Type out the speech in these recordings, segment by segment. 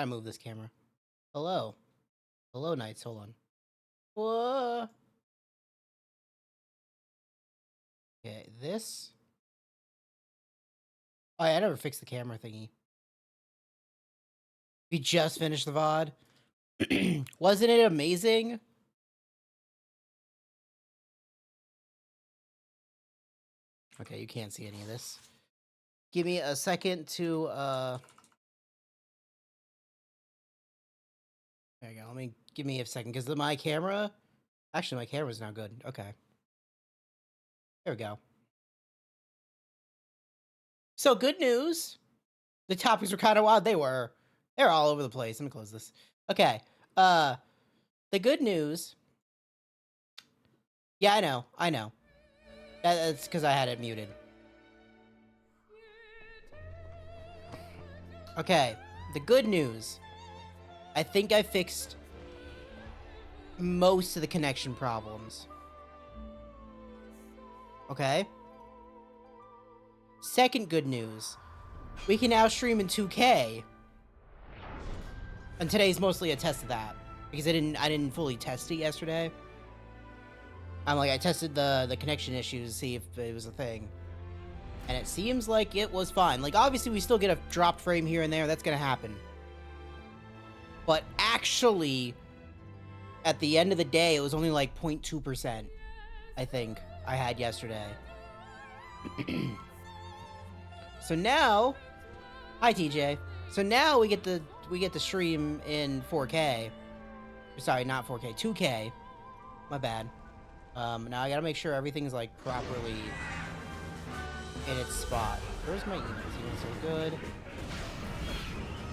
gotta move this camera. Hello. Hello, Knights. Hold on. Whoa. Okay, this. Oh, yeah, I never fixed the camera thingy. We just finished the VOD. Wasn't it amazing? Okay, you can't see any of this. Give me a second to, There you go. Give me a second, because my camera... Actually, my camera's not good. Okay. There we go. So, good news. The topics were kind of wild. They were all over the place. Let me close this. Okay. The good news... Yeah, I know. That's because I had it muted. Okay. The good news... I think I fixed most of the connection problems. Okay? Second good news. We can now stream in 2K. And today's mostly a test of that. Because I didn't fully test it yesterday. I tested the connection issues to see if it was a thing. And it seems like it was fine. Like, obviously we still get a dropped frame here and there. That's gonna happen. But actually, at the end of the day, it was only like 0.2%, I think, I had yesterday. So now, hi TJ. So now we get to stream in 4K. Sorry, not 4K, 2K. My bad. Now I gotta make sure everything's like properly in its spot. Where's my emails? Emails are good.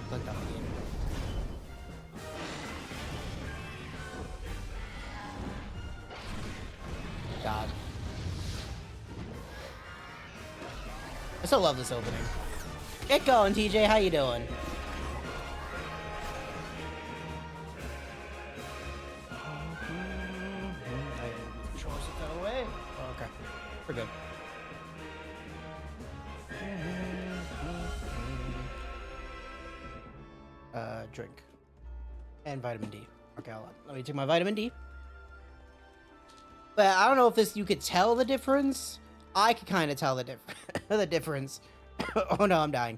Clicked on the game. God. I still love this opening. Get going, TJ. How you doing? Controls it that away. Oh, okay. We're good. Drink. And vitamin D. Okay, let me take my vitamin D. But I don't know if you could tell the difference. I could kind of tell the the difference. Oh no, I'm dying.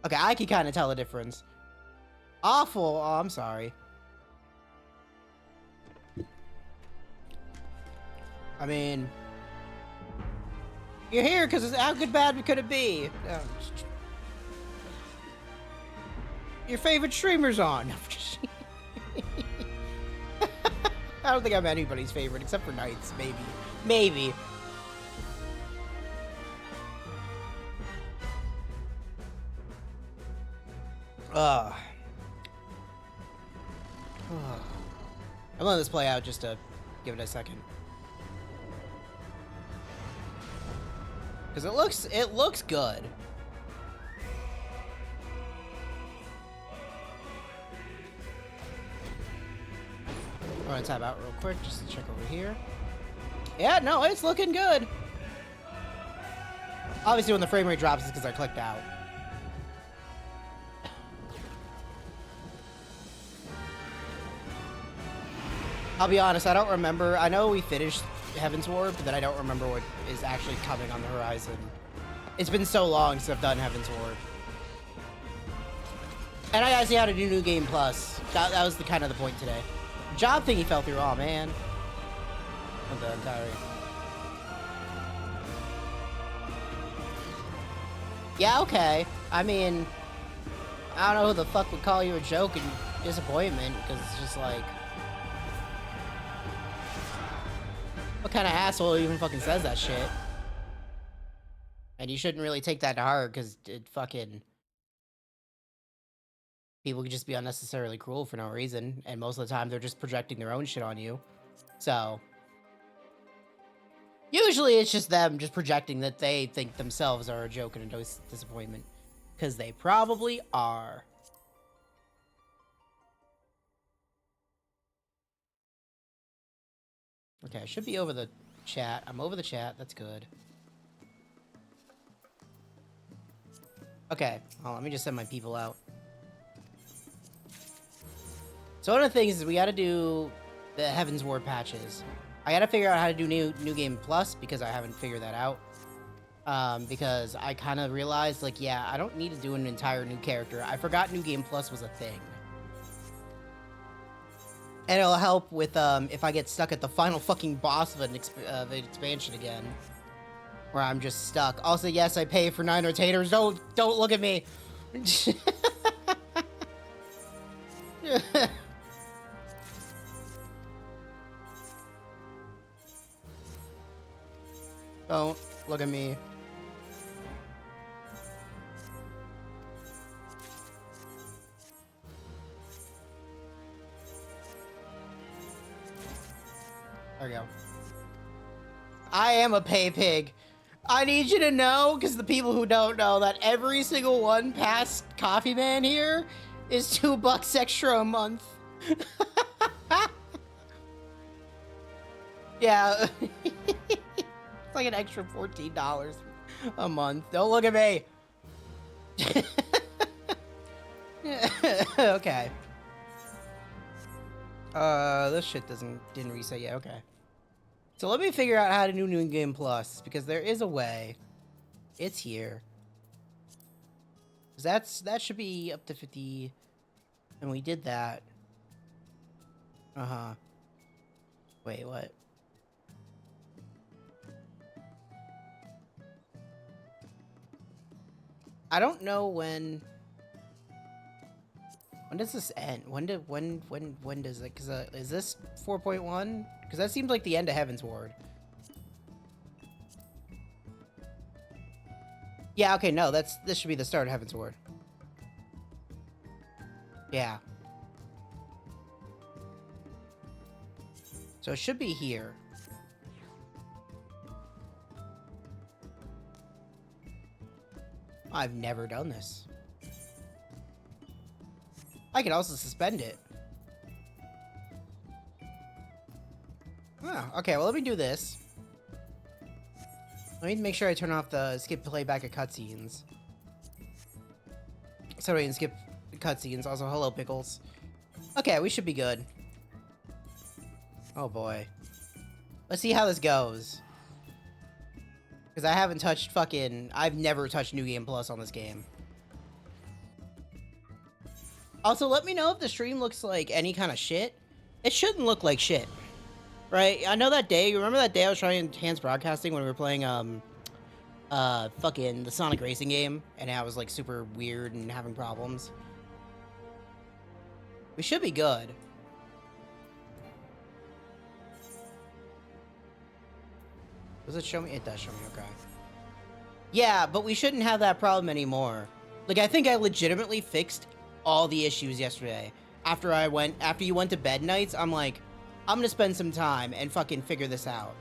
Okay, I could kind of tell the difference. Awful. Oh, I'm sorry. I mean, you're here because how good bad could it be? Your favorite streamer's on. I don't think I'm anybody's favorite except for Knights, maybe. Maybe. I'm letting this play out just to give it a second. Because it looks good. I'm gonna tab out real quick just to check over here. Yeah, no, it's looking good. Obviously, when the frame rate drops, it's because I clicked out. I'll be honest, I don't remember. I know we finished Heaven's Ward, but then I don't remember what is actually coming on the horizon. It's been so long since I've done Heaven's Ward. And I gotta see how to do New Game Plus. That was kind of the point today. Job thingy fell through. Oh man. I'm done. Tired. Yeah, okay. I mean, I don't know who the fuck would call you a joke and disappointment, because it's just like, what kind of asshole even fucking says that shit? And you shouldn't really take that to heart, because it fucking... People could just be unnecessarily cruel for no reason, and most of the time they're just projecting their own shit on you. So... usually it's just them just projecting that they think themselves are a joke and a disappointment. Because they probably are. Okay, I should be over the chat. I'm over the chat. That's good. Okay, well, let me just send my people out. So one of the things is we gotta do the Heaven's Ward patches. I gotta figure out how to do New Game Plus because I haven't figured that out. Because I kind of realized, like, yeah, I don't need to do an entire new character. I forgot New Game Plus was a thing. And it'll help with, if I get stuck at the final fucking boss of an expansion again. Where I'm just stuck. Also, yes, I pay for 9 rotators. Don't look at me. Don't look at me. There we go. I am a pay pig. I need you to know, because the people who don't know, that every single one past Coffee Man here is $2 extra a month. Yeah. It's like an extra $14 a month. Don't look at me. Okay. This shit didn't reset yet. Okay. So let me figure out how to do New Game Plus, because there is a way. It's here. That should be up to 50, and we did that. Uh-huh. Wait, what? I don't know when does this end? When does it? Because is this 4.1? Because that seems like the end of Heaven's Ward. Yeah. Okay. No. This should be the start of Heaven's Ward. Yeah. So it should be here. I've never done this. I can also suspend it. Oh, okay, well, let me do this. Let me make sure I turn off the skip playback of cutscenes. So we can skip cutscenes. Also, hello, Pickles. Okay, we should be good. Oh, boy. Let's see how this goes. Because I haven't touched I've never touched New Game Plus on this game. Also, let me know if the stream looks like any kind of shit. It shouldn't look like shit. Right? I know that day. You remember that day I was trying to enhance broadcasting when we were playing, fucking the Sonic Racing game? And I was, like, super weird and having problems. We should be good. Does it show me? It does show me, okay. Yeah, but we shouldn't have that problem anymore. Like, I think I legitimately fixed all the issues yesterday. After you went to bed nights, I'm like, I'm gonna spend some time and fucking figure this out.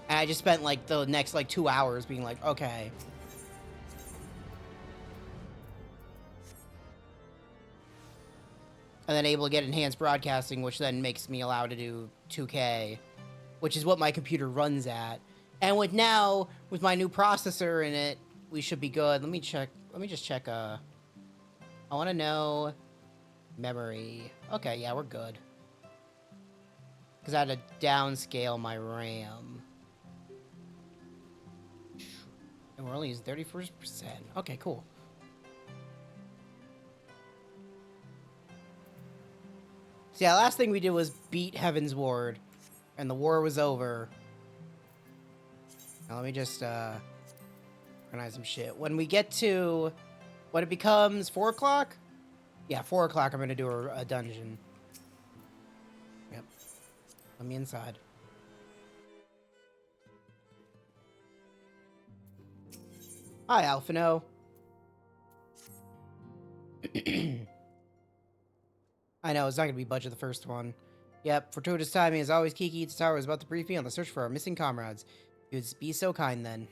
And I just spent, like, the next, like, 2 hours being like, okay. And then able to get enhanced broadcasting, which then makes me allowed to do 2K, which is what my computer runs at. And with my new processor in it, we should be good. Let me just check, I want to know memory. Okay, yeah, we're good. Because I had to downscale my RAM. And we're only using 31%. Okay, cool. So yeah, last thing we did was beat Heaven's Ward. And the war was over. Now let me just, organize some shit. When we get to... When it becomes 4 o'clock? Yeah, 4 o'clock I'm gonna do a dungeon. Yep. Let me inside. Hi, Alphino. I know, it's not gonna be budget the first one. Yep, fortuitous timing as always. Kiki Tower was about to brief me on the search for our missing comrades. You would be so kind then.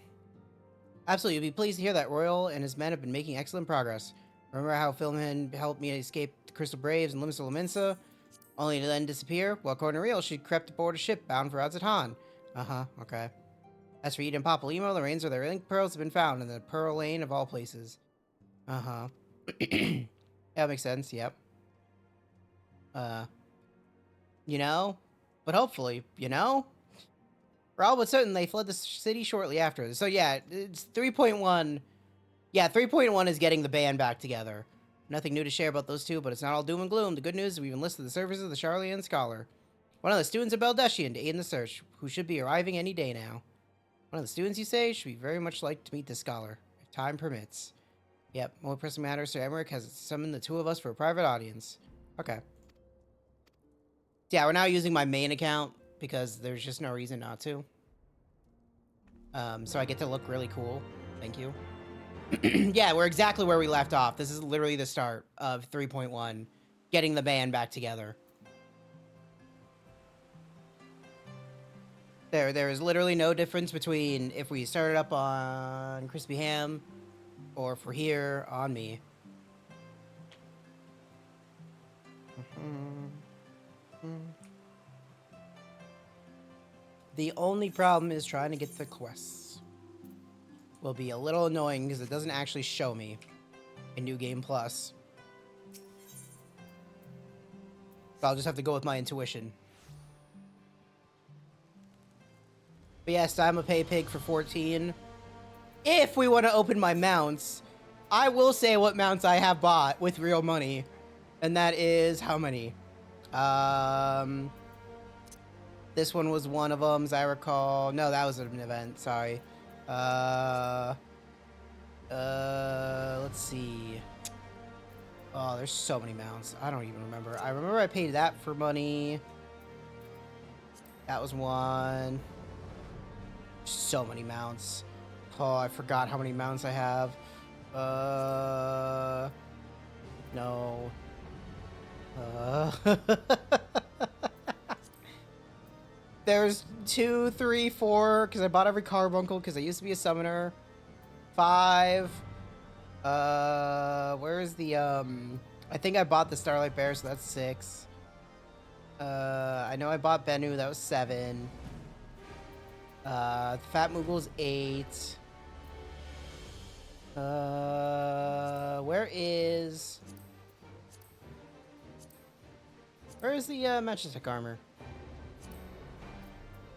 Absolutely, you'll be pleased to hear that Royal and his men have been making excellent progress. Remember how Philman helped me escape the Crystal Braves and Limsa Laminsa, only to then disappear? Well, according to Real, she crept aboard a ship bound for Azatan. Uh-huh, okay. As for Eden Papalimo, the reins of their link pearls have been found in the Pearl Lane of all places. Uh-huh. Yeah, that makes sense, yep. You know? But hopefully, you know? For all but certain, they fled the city shortly after. So yeah, it's 3.1. Yeah, 3.1 is getting the band back together. Nothing new to share about those two, but it's not all doom and gloom. The good news is we've enlisted the services of the Charlian Scholar, one of the students of Beldeshian, to aid in the search, who should be arriving any day now. One of the students, you say, should be very much like to meet the scholar, if time permits. Yep, more pressing matters, Sir Emmerich has summoned the two of us for a private audience. Okay. Yeah, we're now using my main account, because there's just no reason not to. So I get to look really cool. Thank you. Yeah, we're exactly where we left off. This is literally the start of 3.1, getting the band back together. There is literally no difference between if we started up on Crispy Ham or if we're here on me. The only problem is trying to get the quests. Will be a little annoying because it doesn't actually show me in New Game Plus. So I'll just have to go with my intuition. But yes, I'm a pay pig for 14. If we want to open my mounts, I will say what mounts I have bought with real money. And that is how many? This one was one of them, as I recall. No, that was an event, sorry. Let's see. Oh, there's so many mounts. I don't even remember. I remember I paid that for money. That was one. So many mounts. Oh, I forgot how many mounts I have. No. There's 2, 3, 4, because I bought every carbuncle, because I used to be a summoner. 5. Where is the, I think I bought the Starlight Bear, so that's 6. I know I bought Bennu, that was 7. Fat Moogle's 8. Where is the, Majestic Armor?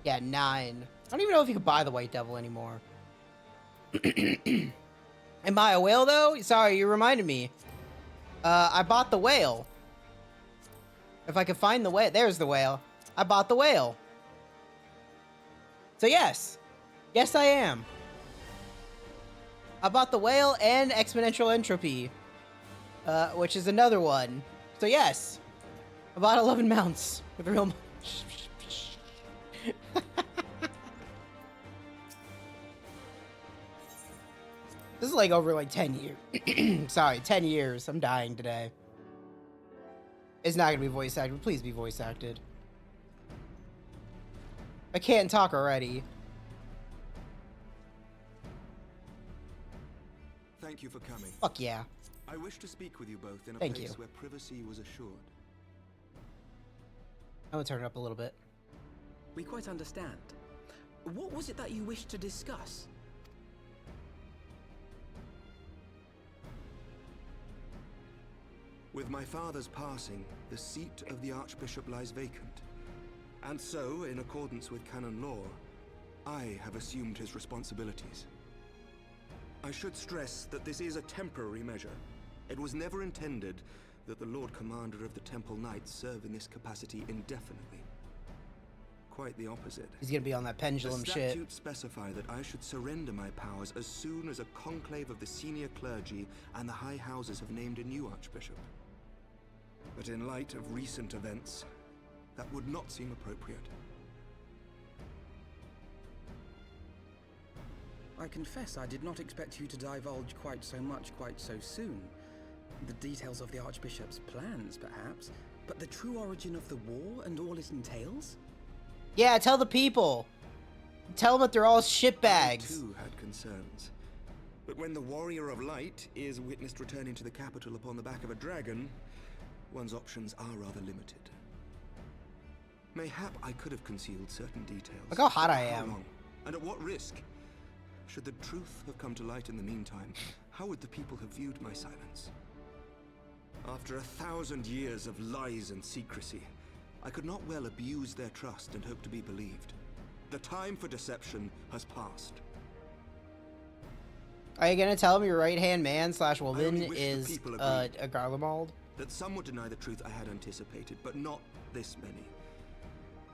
Yeah, 9. I don't even know if you can buy the White Devil anymore. Am I a whale, though? Sorry, you reminded me. I bought the whale. If I could find the whale. There's the whale. I bought the whale. So, yes. Yes, I am. I bought the whale and Exponential Entropy. Which is another one. So, yes. I bought 11 mounts with real money. This is like over like 10 years. Sorry, 10 years. I'm dying today. It's not gonna be voice acted. Please be voice acted. I can't talk already. Thank you for coming. Fuck yeah. I wish to speak with you both in a Thank place you. where privacy was assured. I'm gonna turn it up a little bit. We quite understand. What was it that you wished to discuss? With my father's passing, the seat of the Archbishop lies vacant. And so, in accordance with canon law, I have assumed his responsibilities. I should stress that this is a temporary measure. It was never intended that the Lord Commander of the Temple Knights serve in this capacity indefinitely. Quite the opposite. He's gonna be on that pendulum the shit. statutes specify that I should surrender my powers as soon as a conclave of the senior clergy and the high houses have named a new archbishop. But in light of recent events, that would not seem appropriate. I confess I did not expect you to divulge quite so much quite so soon. The details of the Archbishop's plans, perhaps, but the true origin of the war and all it entails? Yeah, tell the people. Tell them that they're all I shitbags. too had concerns. But when the Warrior of Light is witnessed returning to the capital upon the back of a dragon, one's options are rather limited. Mayhap I could have concealed certain details. Look how hot but I how am. long? And at what risk? Should the truth have come to light in the meantime, how would the people have viewed my silence? After 1,000 years of lies and secrecy, I could not well abuse their trust and hope to be believed. The time for deception has passed. Are you gonna tell him your right-hand man / I woman only wish the is people a agreed. Garlemald? That some would deny the truth I had anticipated, but not this many.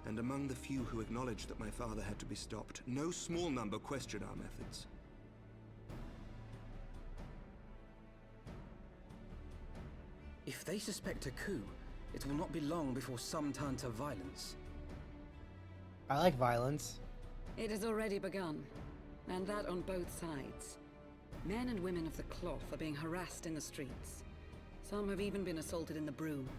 And among the few who acknowledged that my father had to be stopped, no small number questioned our methods. If they suspect a coup, it will not be long before some turn to violence. I like violence. It has already begun, and that on both sides. Men and women of the cloth are being harassed in the streets. Some have even been assaulted in the Broom.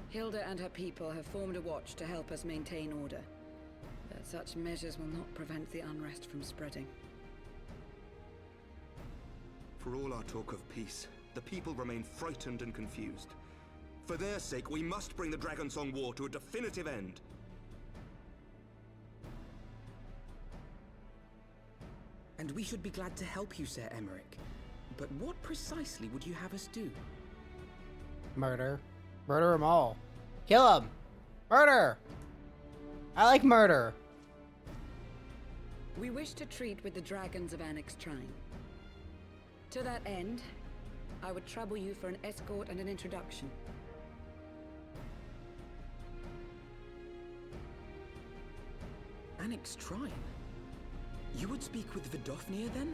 Hilda and her people have formed a watch to help us maintain order, but such measures will not prevent the unrest from spreading. For all our talk of peace, the people remain frightened and confused. For their sake, we must bring the Dragonsong War to a definitive end. And we should be glad to help you, Sir Emmerich. But what precisely would you have us do? Murder. Murder them all. Kill them. Murder. I like murder. We wish to treat with the dragons of Annex Trine. To that end, I would trouble you for an escort and an introduction. Annex Trine? You would speak with Vidofnir then?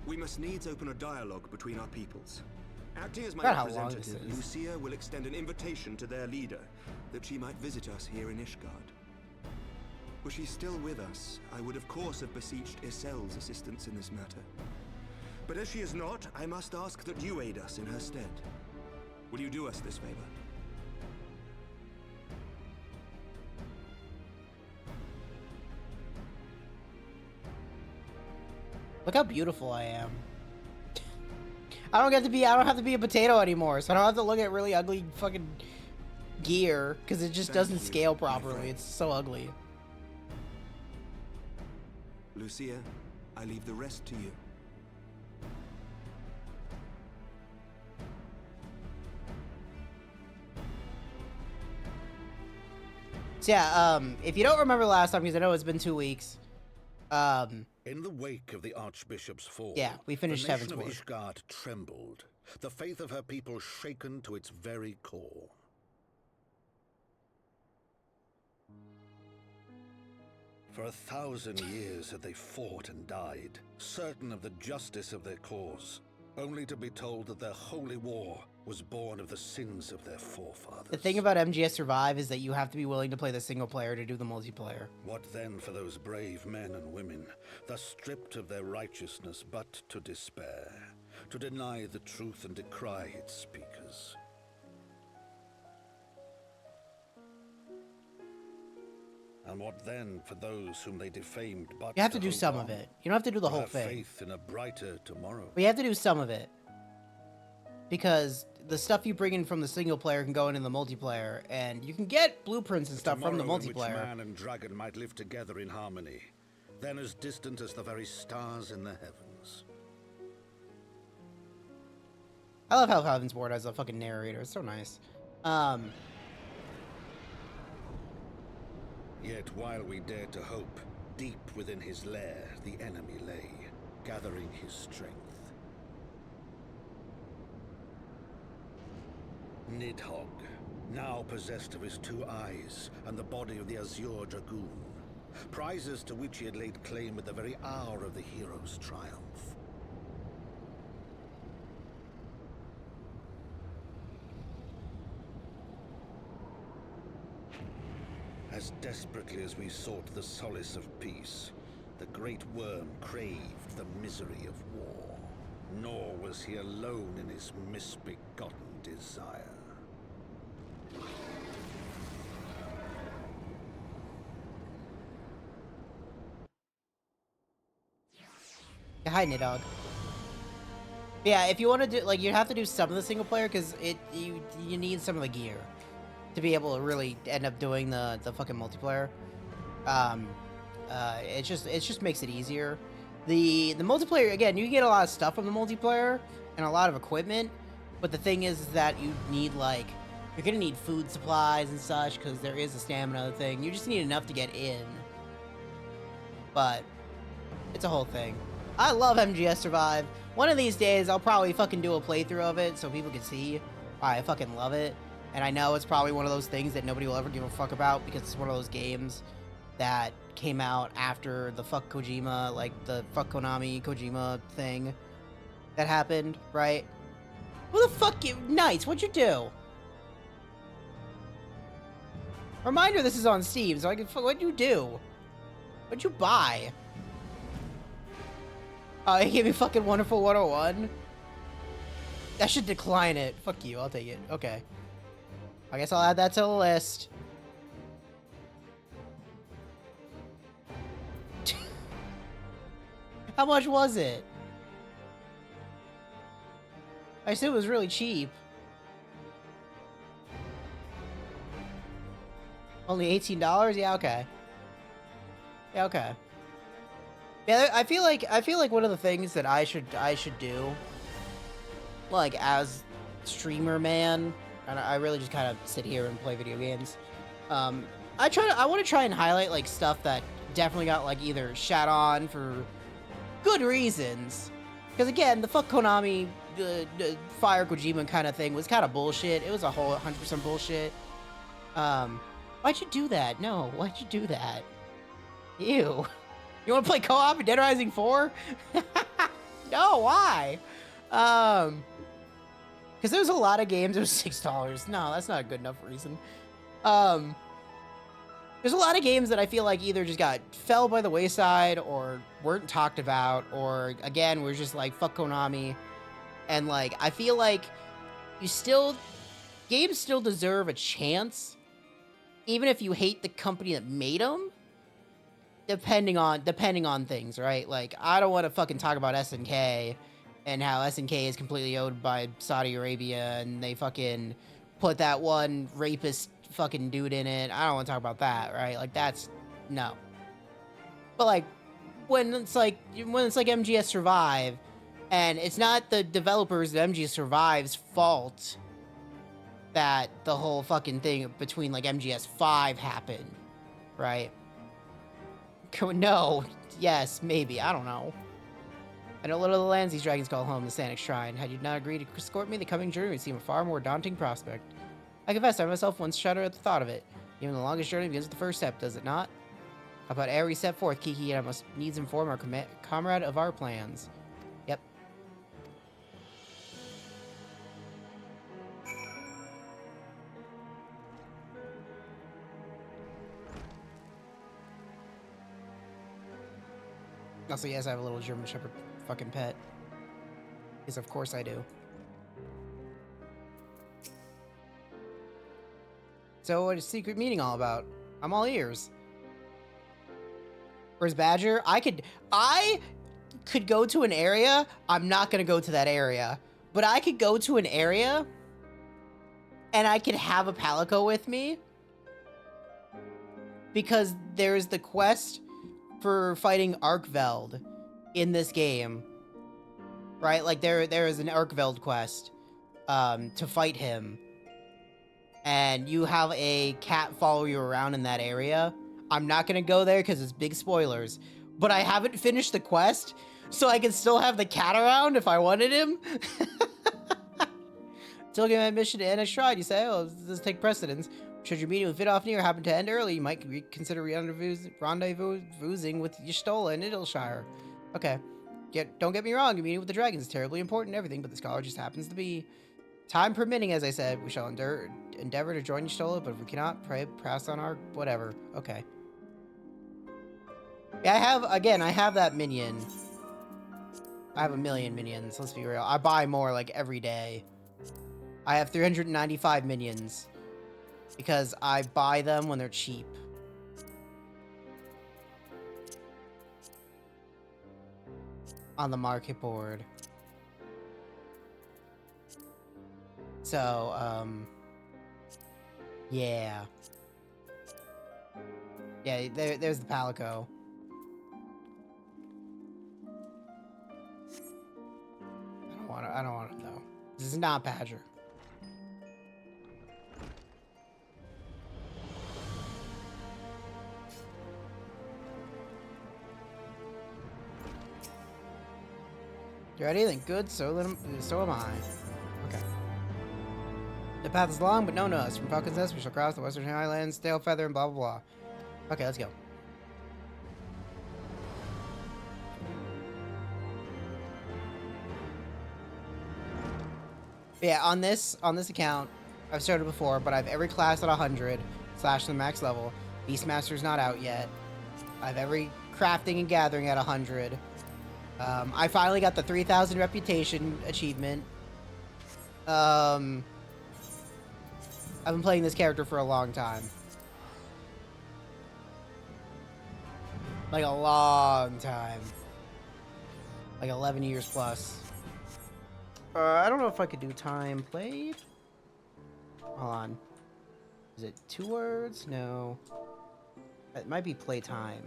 We must needs open a dialogue between our peoples. Acting as my Forgot how long this representative, is. Lucia will extend an invitation to their leader, that she might visit us here in Ishgard. Were she still with us, I would of course have beseeched Isel's assistance in this matter. But as she is not, I must ask that you aid us in her stead. Will you do us this favor? Look how beautiful I am. I don't have to be a potato anymore, so I don't have to look at really ugly fucking gear, because it just Thank doesn't you, scale my properly. friend. It's so ugly. Lucia, I leave the rest to you. So yeah, if you don't remember last time, because I know it's been 2 weeks, In the wake of the Archbishop's fall, Yeah, we finished the nation Heaven's of Word. Ishgard trembled, the faith of her people shaken to its very core. For 1,000 years had they fought and died, certain of the justice of their cause, only to be told that their holy war was born of the sins of their forefathers. the thing about MGS Survive is that you have to be willing to play the single player to do the multiplayer. What then for those brave men and women, thus stripped of their righteousness but to despair, to deny the truth and decry its speakers? And what then for those whom they defamed but You have to do hope some on, of it. You don't have to do the to whole have thing. faith in a brighter tomorrow? But you have to do some of it. Because the stuff you bring in from the single player can go into the multiplayer, and you can get blueprints and stuff from the Tomorrow in which multiplayer. man and dragon might live together in harmony, then as distant as the very stars in the heavens. I love how Heaven's Ward has a fucking narrator. It's so nice. Yet while we dared to hope, deep within his lair the enemy lay, gathering his strength. Nidhogg, now possessed of his 2 eyes and the body of the Azure Dragoon, prizes to which he had laid claim at the very hour of the hero's triumph. As desperately as we sought the solace of peace, the great worm craved the misery of war. Nor was he alone in his misbegotten desire. Yeah, hi, Nidog. Yeah, if you want to do, like, you have to do some of the single player, because you need some of the gear to be able to really end up doing the fucking multiplayer. It just makes it easier. The multiplayer, again, you get a lot of stuff from the multiplayer and a lot of equipment, but the thing is that you need, like, you're gonna need food supplies and such, because there is a stamina thing. You just need enough to get in. But it's a whole thing. I love MGS Survive. One of these days, I'll probably fucking do a playthrough of it so people can see why I fucking love it. And I know it's probably one of those things that nobody will ever give a fuck about, because it's one of those games that came out after the fuck Kojima, like the fuck Konami Kojima thing that happened, right? Who the fuck you? Nice, what'd you do? Reminder, this is on Steam, so I can. What'd you do? What'd you buy? Oh, he gave me fucking Wonderful 101? That should decline it. Fuck you, I'll take it. Okay. I guess I'll add that to the list. How much was it? I assume it was really cheap. Only $18? Yeah, okay. Yeah, okay. Yeah, I feel like one of the things that I should do, like, as streamer man, and I really just kind of sit here and play video games. I want to try and highlight, like, stuff that definitely got, like, either shat on for good reasons. Because again, the fuck Konami, fire Kojima kind of thing was kind of bullshit. It was a whole 100% bullshit. Why'd you do that? No, why'd you do that? Ew. You want to play co-op in Dead Rising 4? No, why? Because there's a lot of games. It was $6. No, that's not a good enough reason. There's a lot of games that I feel like either just fell by the wayside or weren't talked about, or again, we're just like, fuck Konami. And like, I feel like games still deserve a chance, even if you hate the company that made them. Depending on things, right? Like, I don't want to fucking talk about SNK and how SNK is completely owned by Saudi Arabia and they fucking put that one rapist fucking dude in it. I don't want to talk about that, right? Like, that's no. But like, when it's like MGS Survive, and it's not the developers of MGS Survive's fault that the whole fucking thing between like MGS 5 happened, right? No. Yes, maybe. I don't know. I know little of the lands these dragons call home, the Sanic Shrine. Had you not agreed to escort me, the coming journey would seem a far more daunting prospect. I confess I myself once shudder at the thought of it. Even the longest journey begins with the first step, does it not? How about ere we set forth, Kiki, and I must needs inform our comrade of our plans. Yep. Also, yes, I have a little German Shepherd fucking pet. Yes, of course I do. So, what is secret meeting all about? I'm all ears. Where's Badger? I could go to an area. I'm not gonna go to that area. But I could go to an area and I could have a Palico with me. Because there's the quest for fighting Arkveld in this game, right? Like there is an Arkveld quest to fight him, and you have a cat follow you around in that area. I'm not gonna go there because it's big spoilers, but I haven't finished the quest, so I can still have the cat around if I wanted him. Still give my mission to end as tried, you say? Oh, does this take precedence? Should your meeting with Vidofnir happen to end early, you might consider rendezvousing with Y'shtola in Idilshire. Okay. Don't get me wrong, your meeting with the dragons is terribly important and everything, but the scholar just happens to be. Time permitting, as I said, we shall endeavor to join Y'shtola, but if we cannot, pass on our whatever. Okay. Yeah, I have that minion. I have a million minions, let's be real. I buy more, like, every day. I have 395 minions. Because I buy them when they're cheap. On the market board. So, yeah. Yeah, there's the Palico. This is not Badger. You ready? Then good, so am I. Okay. The path is long, but known to us. From Falcon's Nest, we shall cross the Western Highlands, Tailfeather, and blah, blah, blah. Okay, let's go. Yeah, on this account, I've started before, but I have every class at 100 / the max level. Beastmaster's not out yet. I have every crafting and gathering at 100. I finally got the 3,000 reputation achievement. I've been playing this character for a long time. Like a long time. Like 11 years plus. I don't know if I could do time played. Hold on. Is it 2 words? No. It might be playtime.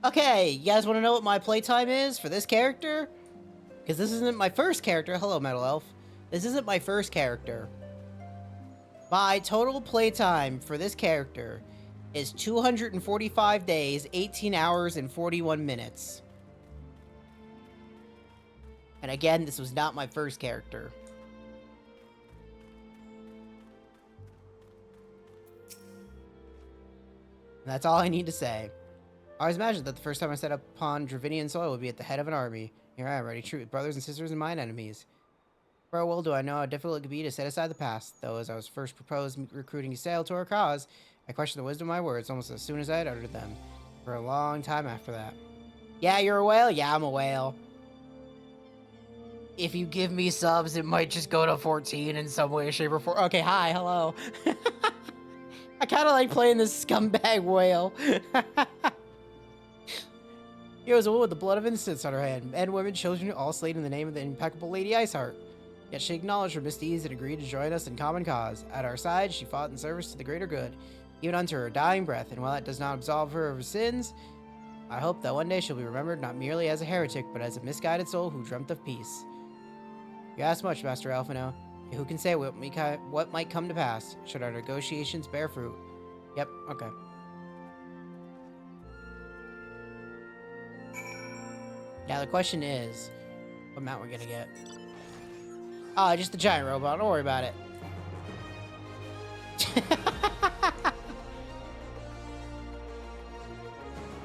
Okay, you guys want to know what my playtime is for this character? Because this isn't my first character. Hello, Metal Elf. This isn't my first character. My total playtime for this character is 245 days, 18 hours, and 41 minutes. And again, this was not my first character. And that's all I need to say. I always imagined that the first time I set up upon Dravinian soil would be at the head of an army. Here I am, ready to treat with brothers and sisters and mine enemies. For well do I know how difficult it could be to set aside the past, though as I was first proposed recruiting Ysael to our cause, I questioned the wisdom of my words almost as soon as I had uttered them. For a long time after that. Yeah, you're a whale? Yeah, I'm a whale. If you give me subs, it might just go to 14 in some way, shape, or form. Okay, hi, hello. I kind of like playing this scumbag whale. Here was a woman with the blood of innocence on her hand. Men, women, children, all slain in the name of the impeccable Lady Iceheart. Yet she acknowledged her misdeeds and agreed to join us in common cause. At our side, she fought in service to the greater good, even unto her dying breath. And while that does not absolve her of her sins, I hope that one day she'll be remembered not merely as a heretic, but as a misguided soul who dreamt of peace. You ask much, Master Alphino. Who can say what might come to pass, should our negotiations bear fruit? Yep, okay. Now the question is, what mount we're gonna get? Ah, just the giant robot, don't worry about it.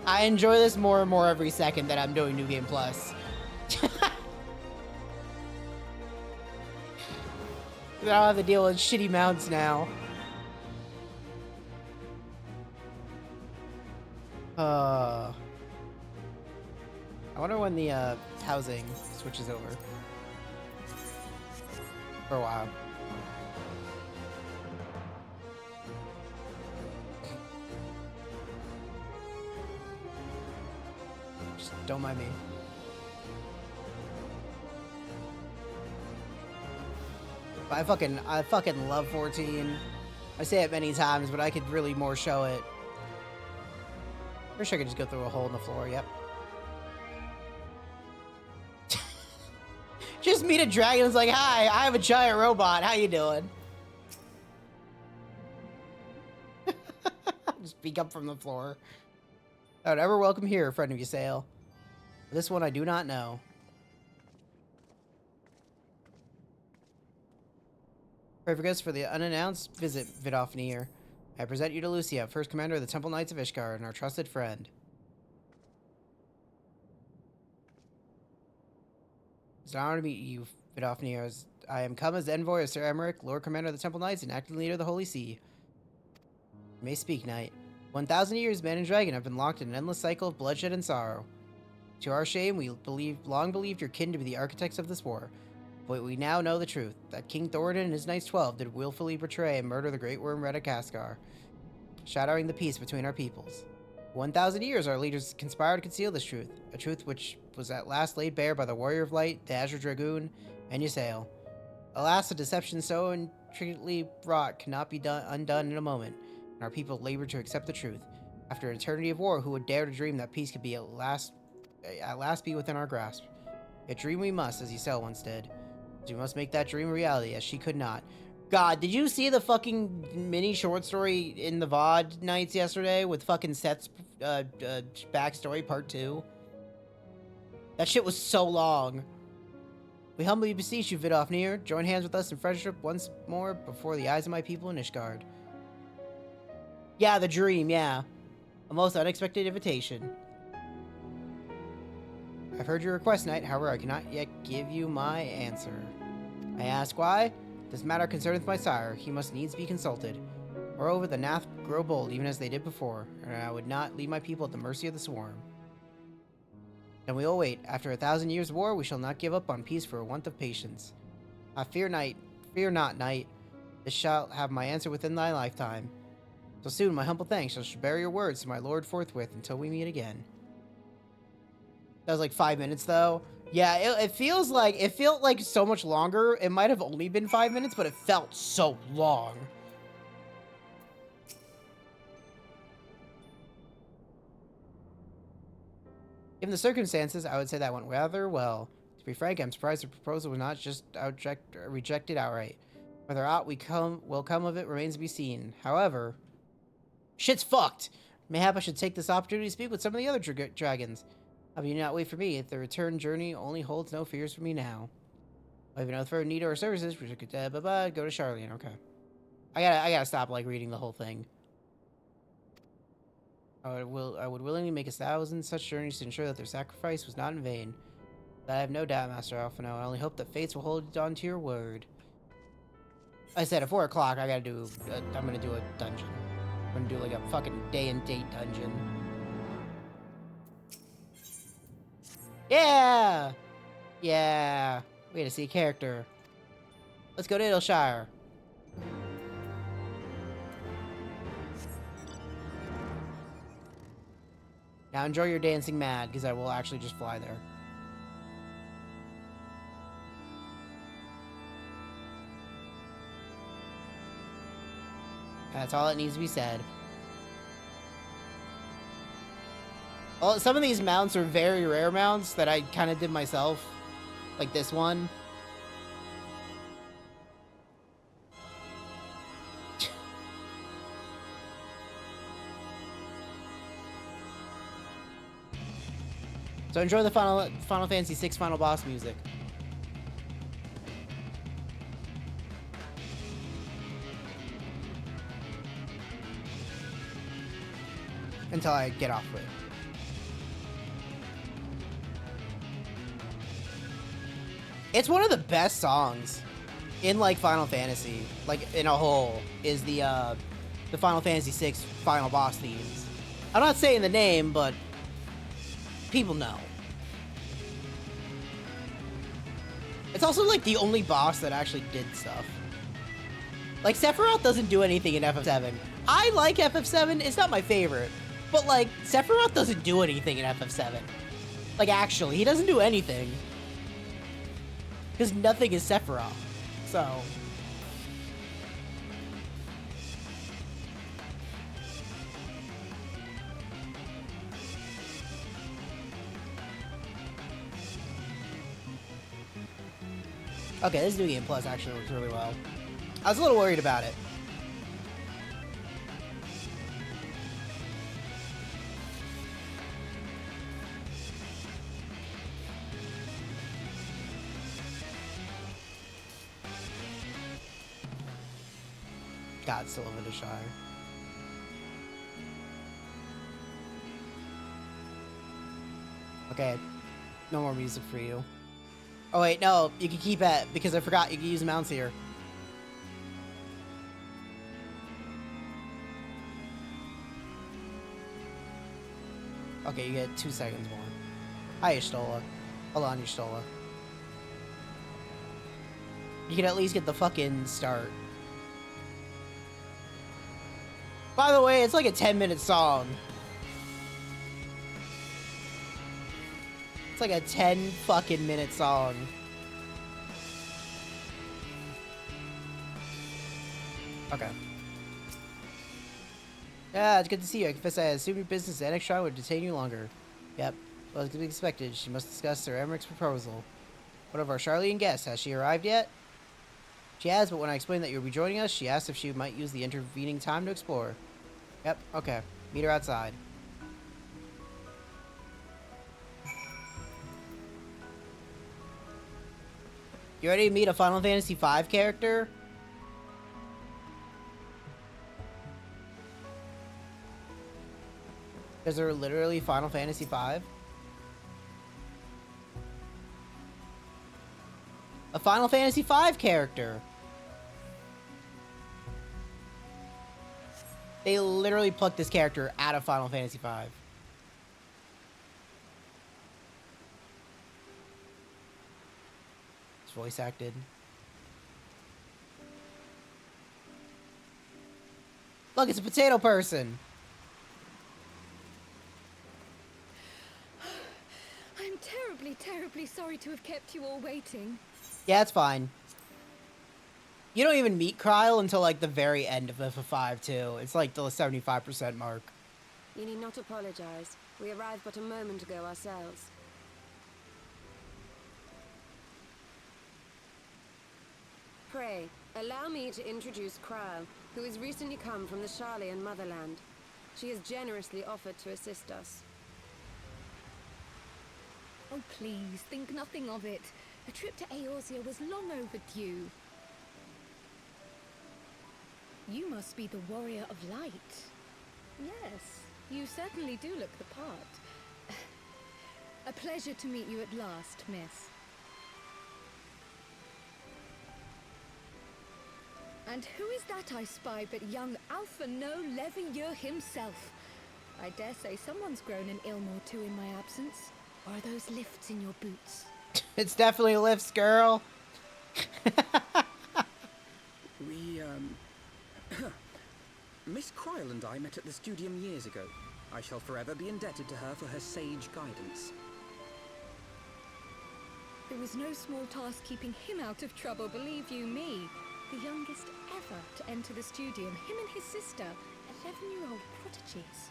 I enjoy this more and more every second that I'm doing New Game Plus. I don't have to deal with shitty mounts now. I wonder when the housing switches over. For a while. Just don't mind me. But I fucking love 14. I say it many times, but I could really more show it. Wish I could just go through a hole in the floor, yep. Just meet a dragon that's like, hi, I have a giant robot, how you doing? Just peek up from the floor. I would ever welcome here, friend of Ysael. This one I do not know. Pray for us for the unannounced visit, Vidofnir. I present you to Lucia, first commander of the Temple Knights of Ishgard, and our trusted friend. It's an honor to meet you, Vidofnir. I am come as the envoy of Sir Emmerich, Lord Commander of the Temple Knights and acting leader of the Holy See. You may speak, knight. 1,000 years, man and dragon have been locked in an endless cycle of bloodshed and sorrow. To our shame, we long believed your kin to be the architects of this war. But we now know the truth, that King Thoradin and his Knights 12 did willfully betray and murder the Great Worm Redakaskar, shattering the peace between our peoples. 1,000 years our leaders conspired to conceal this truth, a truth which was at last laid bare by the Warrior of Light, the Azure Dragoon, and Ysael. Alas, a deception so intricately wrought cannot be undone in a moment, and our people labor to accept the truth. After an eternity of war, who would dare to dream that peace could be at last be within our grasp? Yet dream we must, as Ysel once did. We must make that dream a reality, as she could not. God, did you see the fucking mini short story in the VOD nights yesterday with fucking Seth's backstory part 2? That shit was so long. We humbly beseech you, Vidofnir, join hands with us in friendship once more before the eyes of my people in Ishgard. Yeah, the dream, yeah. A most unexpected invitation. I've heard your request, Knight, however, I cannot yet give you my answer. I ask why? This matter concerneth my sire. He must needs be consulted. Moreover, the Nath grow bold, even as they did before, and I would not leave my people at the mercy of the swarm. Then we will wait. After 1,000 years of war, we shall not give up on peace for want of patience. Fear not, Knight. This shall have my answer within thy lifetime. So soon, my humble thanks shall bear your words to my lord forthwith until we meet again. That was like 5 minutes, though. Yeah, it felt like so much longer. It might have only been 5 minutes, but it felt so long. Given the circumstances, I would say that went rather well. To be frank, I'm surprised the proposal was not just rejected outright. Whether aught will come of it remains to be seen. However, shit's fucked. Mayhap I should take this opportunity to speak with some of the other dragons. How you not wait for me? If the return journey only holds no fears for me now. I have no further need of our services. We should go to Charlian. Okay. I gotta stop like reading the whole thing. I would willingly make 1,000 such journeys to ensure that their sacrifice was not in vain. But I have no doubt, Master Alphino. I only hope that fates will hold on to your word. I said at 4 o'clock I gotta do. I'm gonna do a dungeon. I'm gonna do like a fucking day and date dungeon. Yeah! Yeah! Way to see a character. Let's go to Idleshire. Now enjoy your dancing mad, because I will actually just fly there. That's all that needs to be said. Well, some of these mounts are very rare mounts that I kind of did myself. Like this one. So enjoy the Final Fantasy VI final boss music. Until I get off of it. It's one of the best songs in like Final Fantasy, like in a whole, is the Final Fantasy VI final boss themes. I'm not saying the name, but people know. It's also like the only boss that actually did stuff. Like Sephiroth doesn't do anything in FF7. I like FF7, it's not my favorite, but like Sephiroth doesn't do anything in FF7. Like actually, he doesn't do anything. Because nothing is Sephiroth. So. Okay, this New Game Plus actually works really well. I was a little worried about it. God, still over the Shire. Okay, no more music for you. Oh wait, no, you can keep it, because I forgot you can use mounts here. Okay, you get 2 seconds more. Hi, Y'shtola. Hold on, Y'shtola. You can at least get the fucking start. By the way, it's like a 10-minute song. It's like a 10 fucking minute song. Okay. Yeah, it's good to see you. I confess I assumed your business at Extra would detain you longer. Yep. Well, as expected, she must discuss Sir Emmerich's proposal. One of our Charlene guests. Has she arrived yet? She has, but when I explained that you'll be joining us, she asked if she might use the intervening time to explore. Yep, okay. Meet her outside. You ready to meet a Final Fantasy V character? Is there literally Final Fantasy V? A Final Fantasy V character! They literally plucked this character out of Final Fantasy V. It's voice acted. Look, it's a potato person! I'm terribly, terribly sorry to have kept you all waiting. Yeah, it's fine. You don't even meet Kryle until, like, the very end of FF5, too. It's, like, the 75% mark. You need not apologize. We arrived but a moment ago ourselves. Pray, allow me to introduce Kryle, who has recently come from the Sharlayan motherland. She has generously offered to assist us. Oh, please, think nothing of it. A trip to Eorzea was long overdue. You must be the warrior of light. Yes, you certainly do look the part. A pleasure to meet you at last, miss. And who is that I spy but young Alpha No Levieux himself? I dare say someone's grown an ilm or two in my absence. Or are those lifts in your boots? It's definitely lifts, girl. We, Miss Kryle and I met at the Studium years ago. I shall forever be indebted to her for her sage guidance. It was no small task keeping him out of trouble, believe you me. The youngest ever to enter the Studium, him and his sister, 11-year-old prodigies.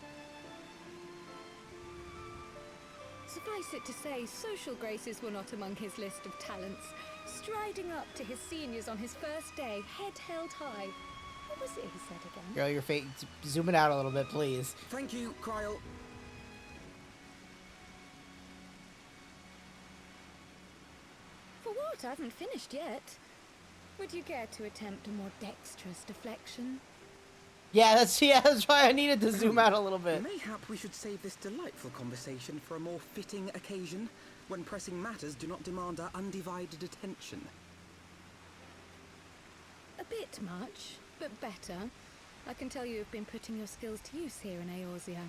Suffice it to say, social graces were not among his list of talents. Striding up to his seniors on his first day, head held high. What was it he said again? Girl, your face. Zoom it out a little bit, please. Thank you, Kryle. For what? I haven't finished yet. Would you care to attempt a more dexterous deflection? Yeah, that's why I needed to zoom out a little bit. Mayhap we should save this delightful conversation for a more fitting occasion, when pressing matters do not demand our undivided attention. A bit much, but better. I can tell you have been putting your skills to use here in Eorzea.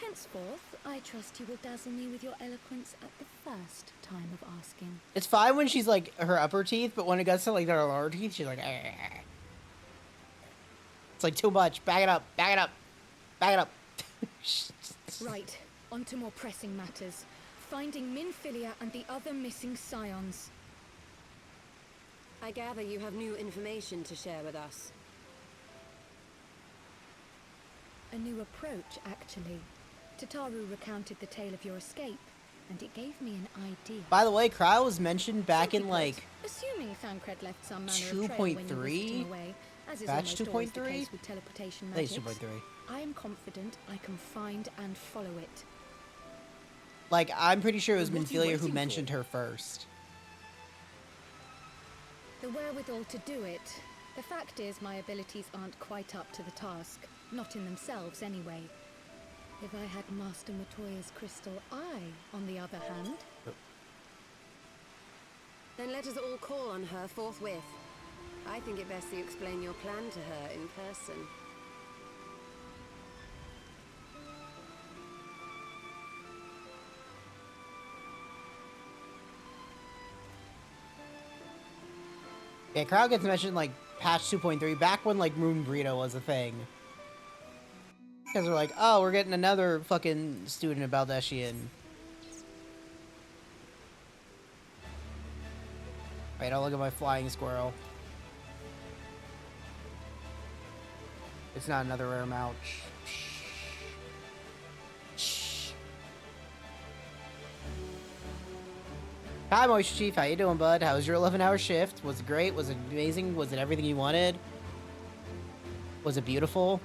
Henceforth, I trust you will dazzle me with your eloquence at the first time of asking. It's fine when she's like her upper teeth, but when it gets to like her lower teeth, she's like, it's like too much. Back it up. Back it up. Back it up. Right, on to more pressing matters. Finding Minfilia and the other missing scions. I gather you have new information to share with us. A new approach, actually. Tataru recounted the tale of your escape, and it gave me an idea. By the way, Kryle was mentioned back in like assuming Thancred left some manner of trail when you whisked him away, as is Batch almost always the 2.3? case with teleportation I think magics. it's 2.3. I am confident I can find and follow it. Like, I'm pretty sure it was Well, what are you Minfilia who waiting mentioned for? her first. The wherewithal to do it. The fact is, my abilities aren't quite up to the task. Not in themselves, anyway. If I had Master Matoya's crystal eye, on the other hand... Then let us all call on her forthwith. I think it best you explain your plan to her in person. Yeah, Kryle gets mentioned like patch 2.3, back when like Moon Burrito was a thing. Because they're like, oh, we're getting another fucking student of Baldeshian. Wait, I'll look at my flying squirrel. It's not another rare mount. Shh. Hi, Moisture Chief. How you doing, bud? How was your 11-hour shift? Was it great? Was it amazing? Was it everything you wanted? Was it beautiful?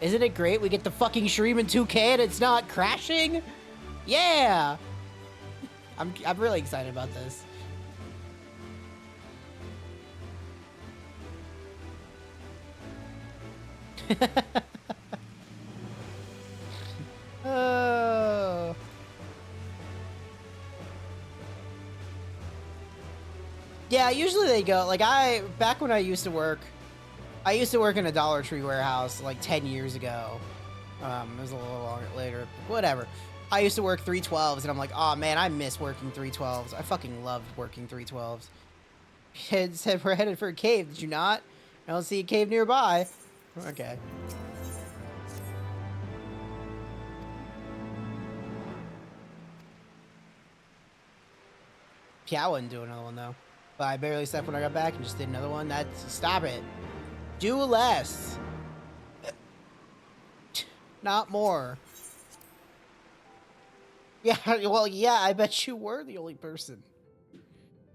Isn't it great? We get the fucking stream in 2K and it's not crashing? Yeah! I'm really excited about this. Oh. Yeah, usually they go, like, back when I used to work in a Dollar Tree warehouse like 10 years ago. It was a little longer later, whatever. I used to work 312s and I'm like, oh man, I miss working 312s. I fucking loved working 312s. It said we're headed for a cave, did you not? I don't see a cave nearby. Okay. Yeah, I wouldn't do another one though. But I barely slept when I got back and just did another one. That's, stop it. Do less. Not more. Yeah, well, yeah, I bet you were the only person.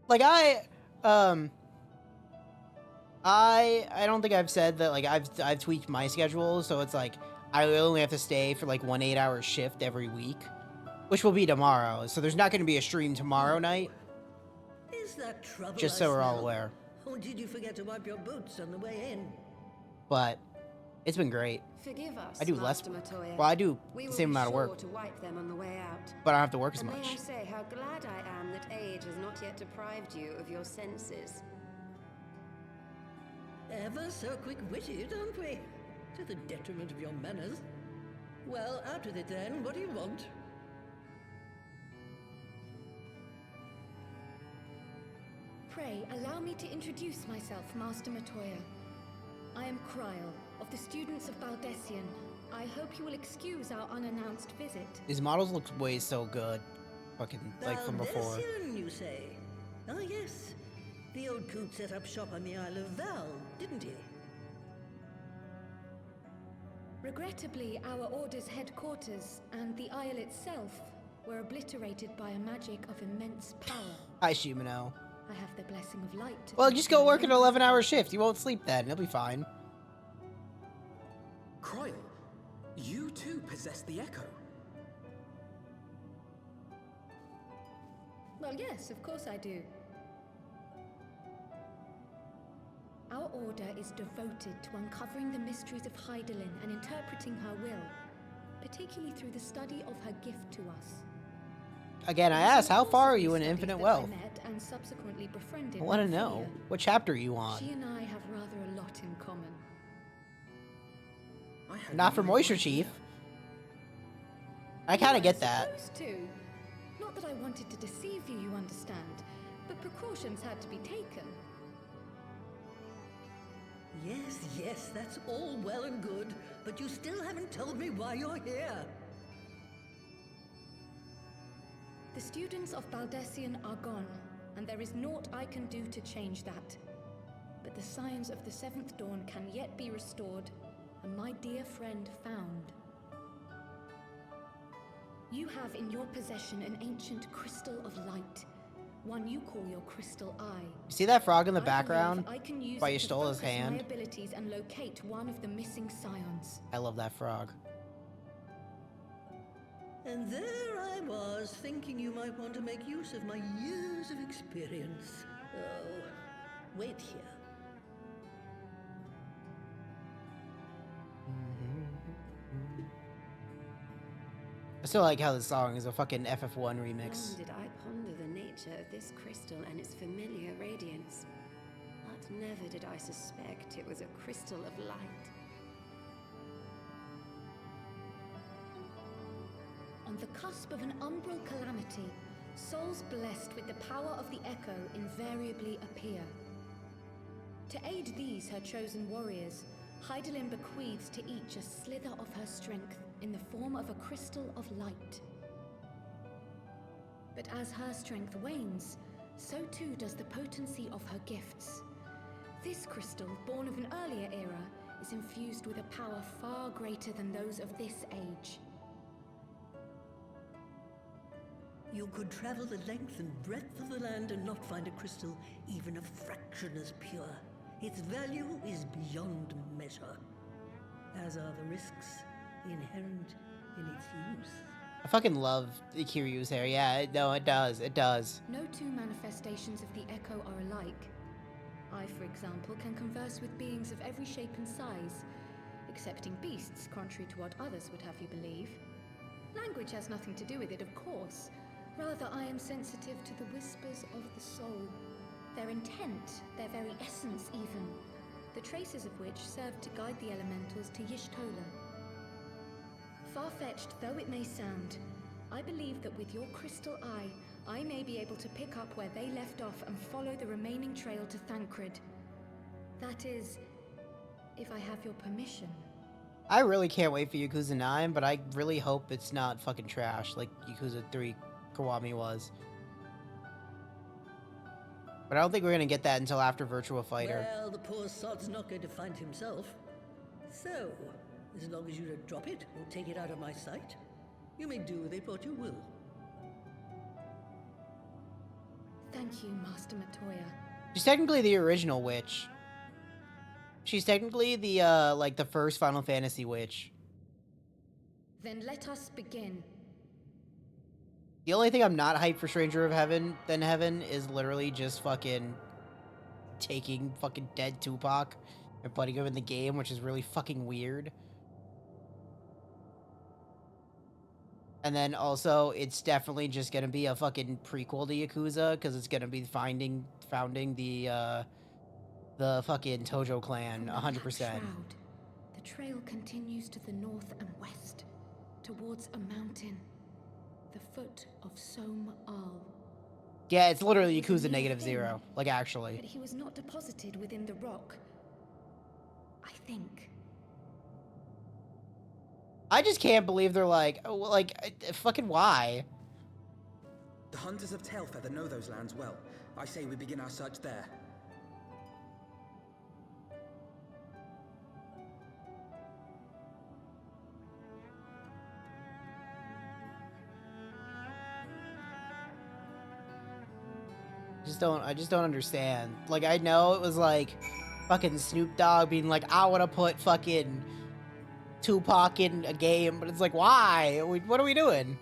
Like, I don't think I've said that, like, I've tweaked my schedule, so it's like, I only have to stay for, like, 1 8-hour shift every week, which will be tomorrow, so there's not going to be a stream tomorrow night. Is that trouble? Just so we're all aware. Or did you forget to wipe your boots on the way in? But it's been great. Forgive us, I do less Master work. Matoya. Well, I do We the will same be amount of sure work, to wipe them on the way out. but I don't have to work as And much. may I say how glad I am that age has not yet deprived you of your senses. Ever so quick-witted, aren't we? To the detriment of your manners. Well, out with it then. What do you want? Pray, allow me to introduce myself, Master Matoya. I am Kryl, of the students of Baldessian. I hope you will excuse our unannounced visit. These models look way so good. Fucking, like, from before. Baldessian, you say? Ah, yes. The old coot set up shop on the Isle of Val, didn't he? Regrettably, our order's headquarters and the Isle itself were obliterated by a magic of immense power. Hi, Shimano. I have the blessing of light to Well, thank just go you work an for 11-hour shift. You won't sleep then. It'll be fine. Croyle, you too possess the Echo. Well, yes, of course I do. Our order is devoted to uncovering the mysteries of Hydaelyn and interpreting her will, particularly through the study of her gift to us. Again, I asked, how far are you in Infinite Wealth? I met and subsequently befriended I want to with know. Thea. What chapter are you on? She and I have rather a lot in common. I had Not for no Moisture idea. Chief. I kind of You get were that. supposed to. Not that I wanted to deceive you, you understand, but precautions had to be taken. Yes, yes, that's all well and good, but you still haven't told me why you're here. The students of Baldessian are gone, and there is naught I can do to change that. But the signs of the Seventh Dawn can yet be restored, and my dear friend found. You have in your possession an ancient crystal of light, one you call your crystal eye. You see that frog in the I background? believe I can use Why it you to stole his focus hand? my abilities and locate one of the missing scions. I love that frog. And there I was, thinking you might want to make use of my years of experience. Oh, wait here. I still like how the song is a fucking FF1 remix. Long did I ponder the nature of this crystal and its familiar radiance, but never did I suspect it was a crystal of light. On the cusp of an umbral calamity, souls blessed with the power of the Echo invariably appear. To aid these, her chosen warriors, Hydaelyn bequeaths to each a slither of her strength in the form of a crystal of light. But as her strength wanes, so too does the potency of her gifts. This crystal, born of an earlier era, is infused with a power far greater than those of this age. You could travel the length and breadth of the land and not find a crystal even a fraction as pure. Its value is beyond measure, as are the risks inherent in its use. I fucking love the Kiryu's hair. Yeah, no, it does. It does. No two manifestations of the Echo are alike. I, for example, can converse with beings of every shape and size, excepting beasts, contrary to what others would have you believe. Language has nothing to do with it, of course. Rather, I am sensitive to the whispers of the soul. Their intent, their very essence even, the traces of which serve to guide the elementals to Y'shtola. Far-fetched though it may sound, I believe that with your crystal eye, I may be able to pick up where they left off and follow the remaining trail to Thancred. That is, if I have your permission. I really can't wait for Yakuza 9, but I really hope it's not fucking trash like Yakuza 3 Kiwami was. But I don't think we're gonna get that until after Virtua Fighter. Well, the poor sod's not going to find himself. So, as long as you don't drop it or take it out of my sight, you may do with it what you will. Thank you, Master Matoya. She's technically the original witch. She's technically the, like, the first Final Fantasy witch. Then let us begin. The only thing I'm not hyped for Stranger of Heaven than Heaven is literally just fucking taking fucking dead Tupac and putting him in the game, which is really fucking weird. And then also, it's definitely just gonna be a fucking prequel to Yakuza, because it's gonna be founding the fucking Tojo clan, 100%. Shroud, the trail continues to the north and west, towards a mountain, the foot of Som Al. Yeah, it's literally Yakuza -0, like, actually. But he was not deposited within the rock, I think. I just can't believe they're like, oh, like, fucking why? The hunters of Tailfeather know those lands well. I say we begin our search there. I just don't understand. Like, I know it was like fucking Snoop Dogg being like, I want to put fucking Tupac in a game, but it's like, why? What are we doing?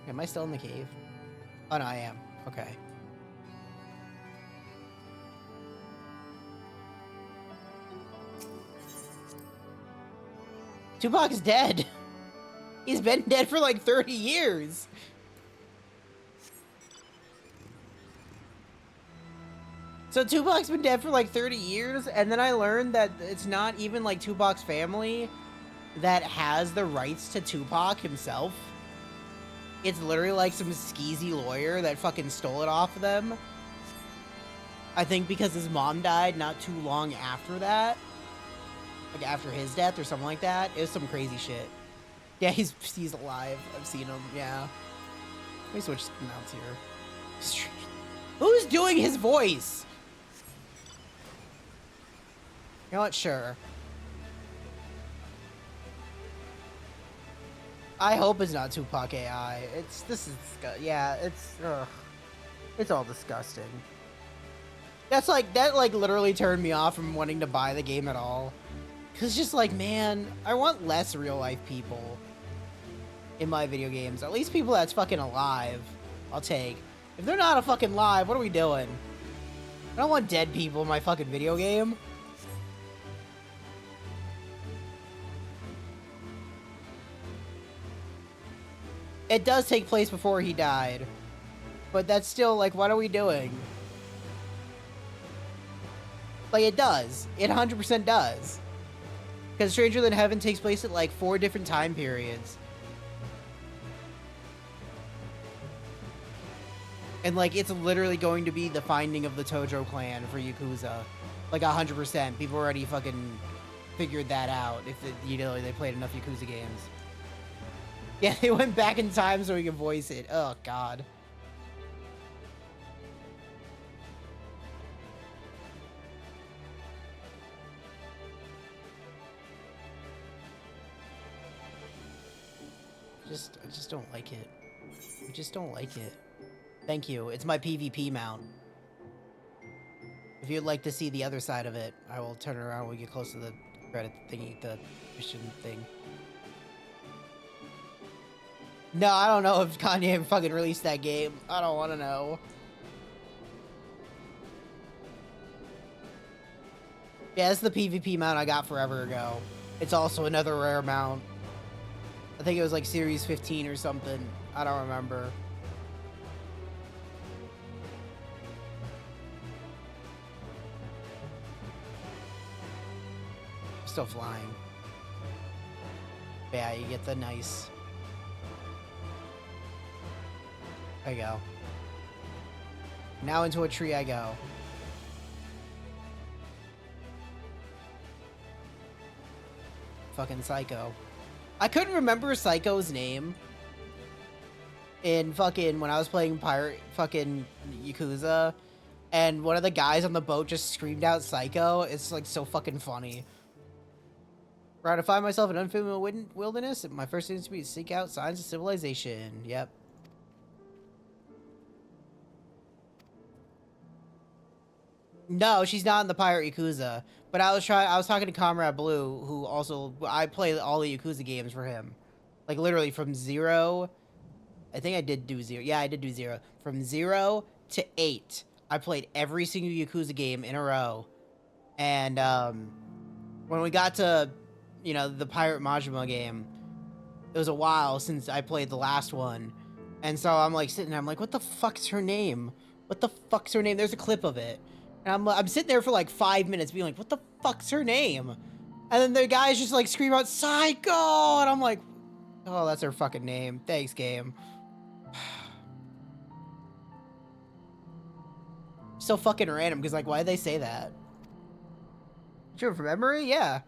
Am I still in the cave? Oh no, I am. Okay. Tupac's dead. He's been dead for like 30 years. So Tupac's been dead for like 30 years, and then I learned that it's not even like Tupac's family that has the rights to Tupac himself. It's literally like some skeezy lawyer that fucking stole it off of them. I think because his mom died not too long after that. Like after his death or something like that. It was some crazy shit. Yeah, he's alive. I've seen him, yeah. Let me switch mounts here. Who's doing his voice? You know what? Sure. I hope it's not Tupac AI. It's all disgusting. That literally turned me off from wanting to buy the game at all. Cause it's just like, man, I want less real life people in my video games. At least people that's fucking alive, I'll take. If they're not a fucking live, what are we doing? I don't want dead people in my fucking video game. It does take place before he died. But that's still, like, what are we doing? Like, it does. It 100% does. Because Stranger Than Heaven takes place at, like, 4 different time periods. And, like, it's literally going to be the finding of the Tojo clan for Yakuza. Like, 100%. People already fucking figured that out if, they played enough Yakuza games. Yeah, they went back in time so we could voice it. Oh, God. I just don't like it. I just don't like it. Thank you. It's my PvP mount. If you'd like to see the other side of it, I will turn it around when we get close to the credit thingy, the mission thing. No, I don't know if Kanye fucking released that game. I don't want to know. Yeah, it's the PvP mount I got forever ago. It's also another rare mount. I think it was like Series 15 or something. I don't remember. Still flying. Yeah, you get the nice. There you go. Now into a tree I go. Fucking Psycho. I couldn't remember Psycho's name in fucking when I was playing Pirate fucking Yakuza, and one of the guys on the boat just screamed out Psycho. It's like so fucking funny. Right, to find myself in unfamiliar wilderness, my first thing to be to seek out signs of civilization. Yep. No, she's not in the Pirate Yakuza. But I was talking to Comrade Blue, who also I play all the Yakuza games for him, like literally from 0. I think I did do 0. Yeah, I did do 0. From 0 to 8, I played every single Yakuza game in a row. And when we got to, you know, the Pirate Majima game, it was a while since I played the last one. And so I'm like sitting there, I'm like, what the fuck's her name? What the fuck's her name? There's a clip of it. And I'm sitting there for like 5 minutes being like, what the fuck's her name? And then the guys just like scream out, Psycho! And I'm like, oh, that's her fucking name. Thanks, game. So fucking random, because like, why did they say that? Sure, from memory? Yeah.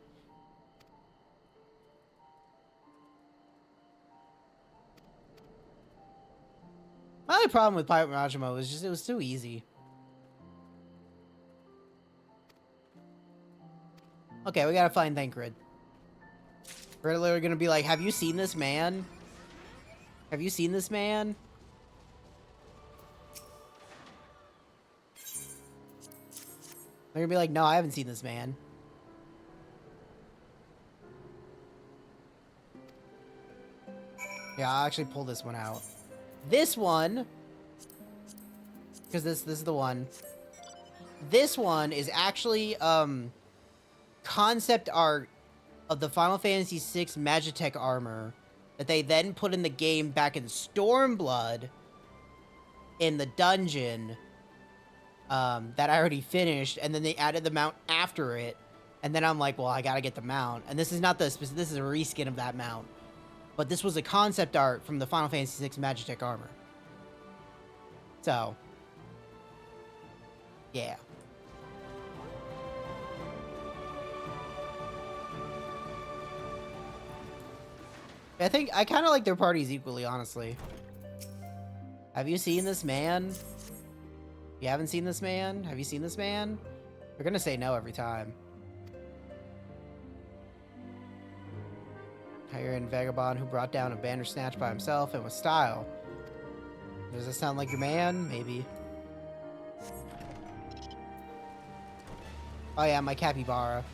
My only problem with Pirate Majima was just, it was too easy. Okay, we gotta find Thancred. We're literally gonna be like, have you seen this man? Have you seen this man? They're gonna be like, no, I haven't seen this man. Yeah, I'll actually pull this one out. This one, because this is the one. This one is actually concept art of the Final Fantasy VI Magitech armor that they then put in the game back in Stormblood in the dungeon that I already finished, and then they added the mount after it, and then I'm like, well, I gotta get the mount, and this is not the specific, this is a reskin of that mount, but this was a concept art from the Final Fantasy VI Magitech armor. So, yeah. I think I kind of like their parties equally, honestly. Have you seen this man? You haven't seen this man? Have you seen this man? They're gonna say no every time. Hired vagabond who brought down a Bandersnatch by himself and with style. Does that sound like your man? Maybe. Oh yeah, my capybara.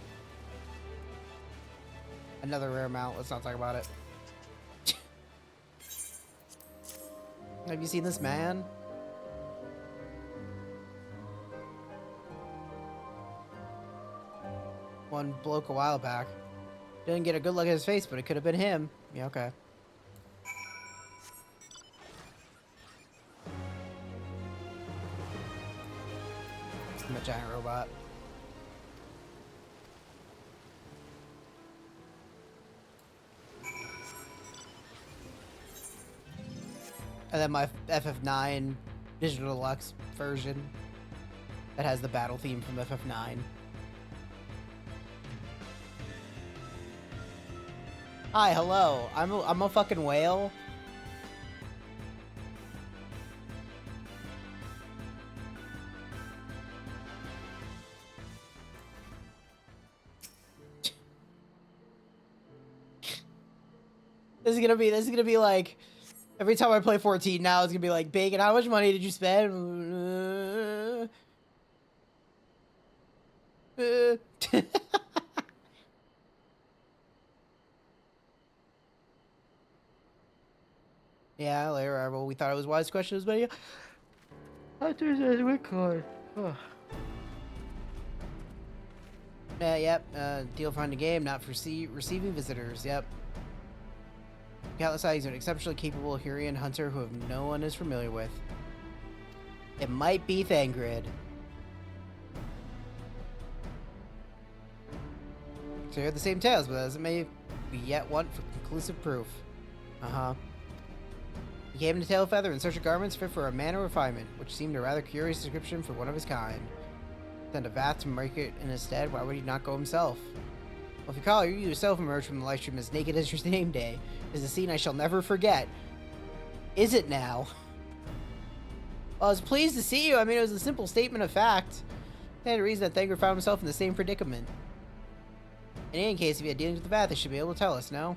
Another rare mount. Let's not talk about it. Have you seen this man? One bloke a while back. Didn't get a good look at his face, but it could have been him. Yeah, okay. I'm a giant robot. And then my FF9 Digital Deluxe version that has the battle theme from FF9. Hi, hello. I'm a fucking whale. This is gonna be like Every time I play 14 now, it's gonna be like, Bacon, how much money did you spend? Yeah, later, well, we thought it was wise questions, but yeah. Hunters as we could. Yep, deal for hunting game, not for receiving visitors, yep. Countless eyes an exceptionally capable Hurian hunter who no one is familiar with. It might be Thangrid. So hear the same tales, but as it may be yet want for conclusive proof. He came to Tailfeather in search of garments fit for a man of refinement, which seemed a rather curious description for one of his kind. Send a Vath to make it in his stead, why would he not go himself? Well, if you call, you yourself emerged from the live stream as naked as your name day. Is a scene I shall never forget. Is it now? Well, I was pleased to see you. I mean, it was a simple statement of fact. I had a reason that Thanger found himself in the same predicament. In any case, if he had dealings with the Vath, he should be able to tell us, no?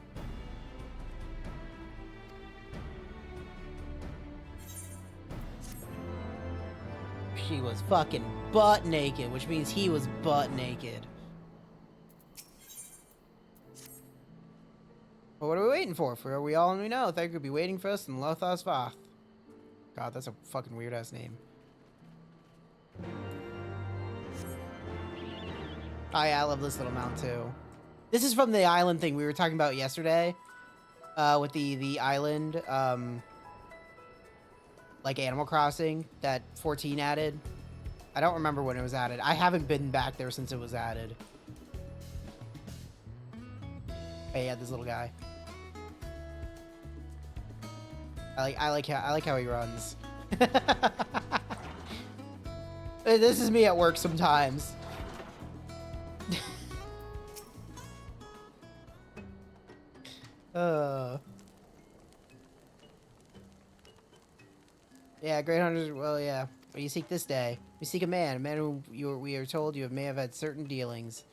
She was fucking butt naked, which means he was butt naked. Well, what are we waiting for? For we all we know, Thanger could be waiting for us in Lothos Vath. God, that's a fucking weird ass name. Oh yeah, I love this little mound too. This is from the island thing we were talking about yesterday. With the island, like Animal Crossing that 14 added. I don't remember when it was added. I haven't been back there since it was added. Hey, yeah, this little guy. I like how he runs. This is me at work sometimes. Yeah, great hunters. Well, yeah. What do you seek this day? We seek a man whom we are told you may have had certain dealings.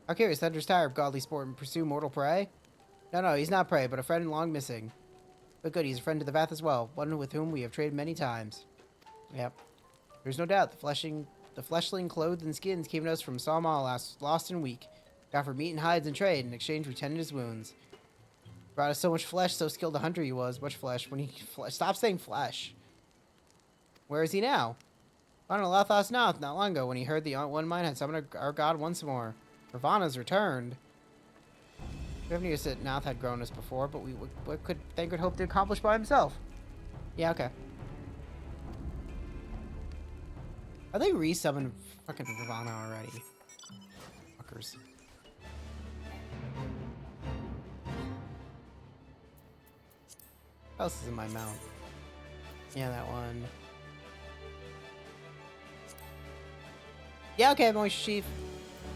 How curious, Thunder's tired of godly sport and pursue mortal prey? No, he's not prey, but a friend long missing. But good, he's a friend to the Vath as well, one with whom we have traded many times. Yep. There's no doubt, the fleshling clothed in skins came to us from Salma lost and weak. Got for meat and hides and trade, in exchange we tended his wounds. Brought us so much flesh, so skilled a hunter he was. Much flesh. When he stop saying flesh. Where is he now? On Lothos North, not long ago, when he heard the one mine had summoned our god once more. Ravana's returned. We haven't used that Nath had grown us before, but what could Thancred hope to accomplish by himself? Yeah, okay. Are they resummoned fucking Ravana already? Fuckers. What else is in my mount? Yeah, that one. Yeah, okay, Moist Chief.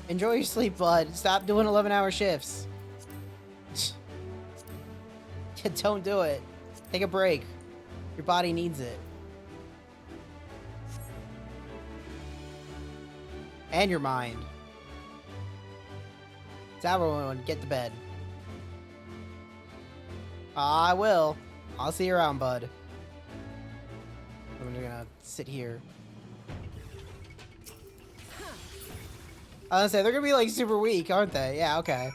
Enjoy your sleep, bud. Stop doing 11-hour shifts. Don't do it. Take a break. Your body needs it. And your mind. So everyone, get to bed. I will. I'll see you around, bud. I'm gonna sit here. I was gonna say, they're gonna be like super weak, aren't they? Yeah, okay.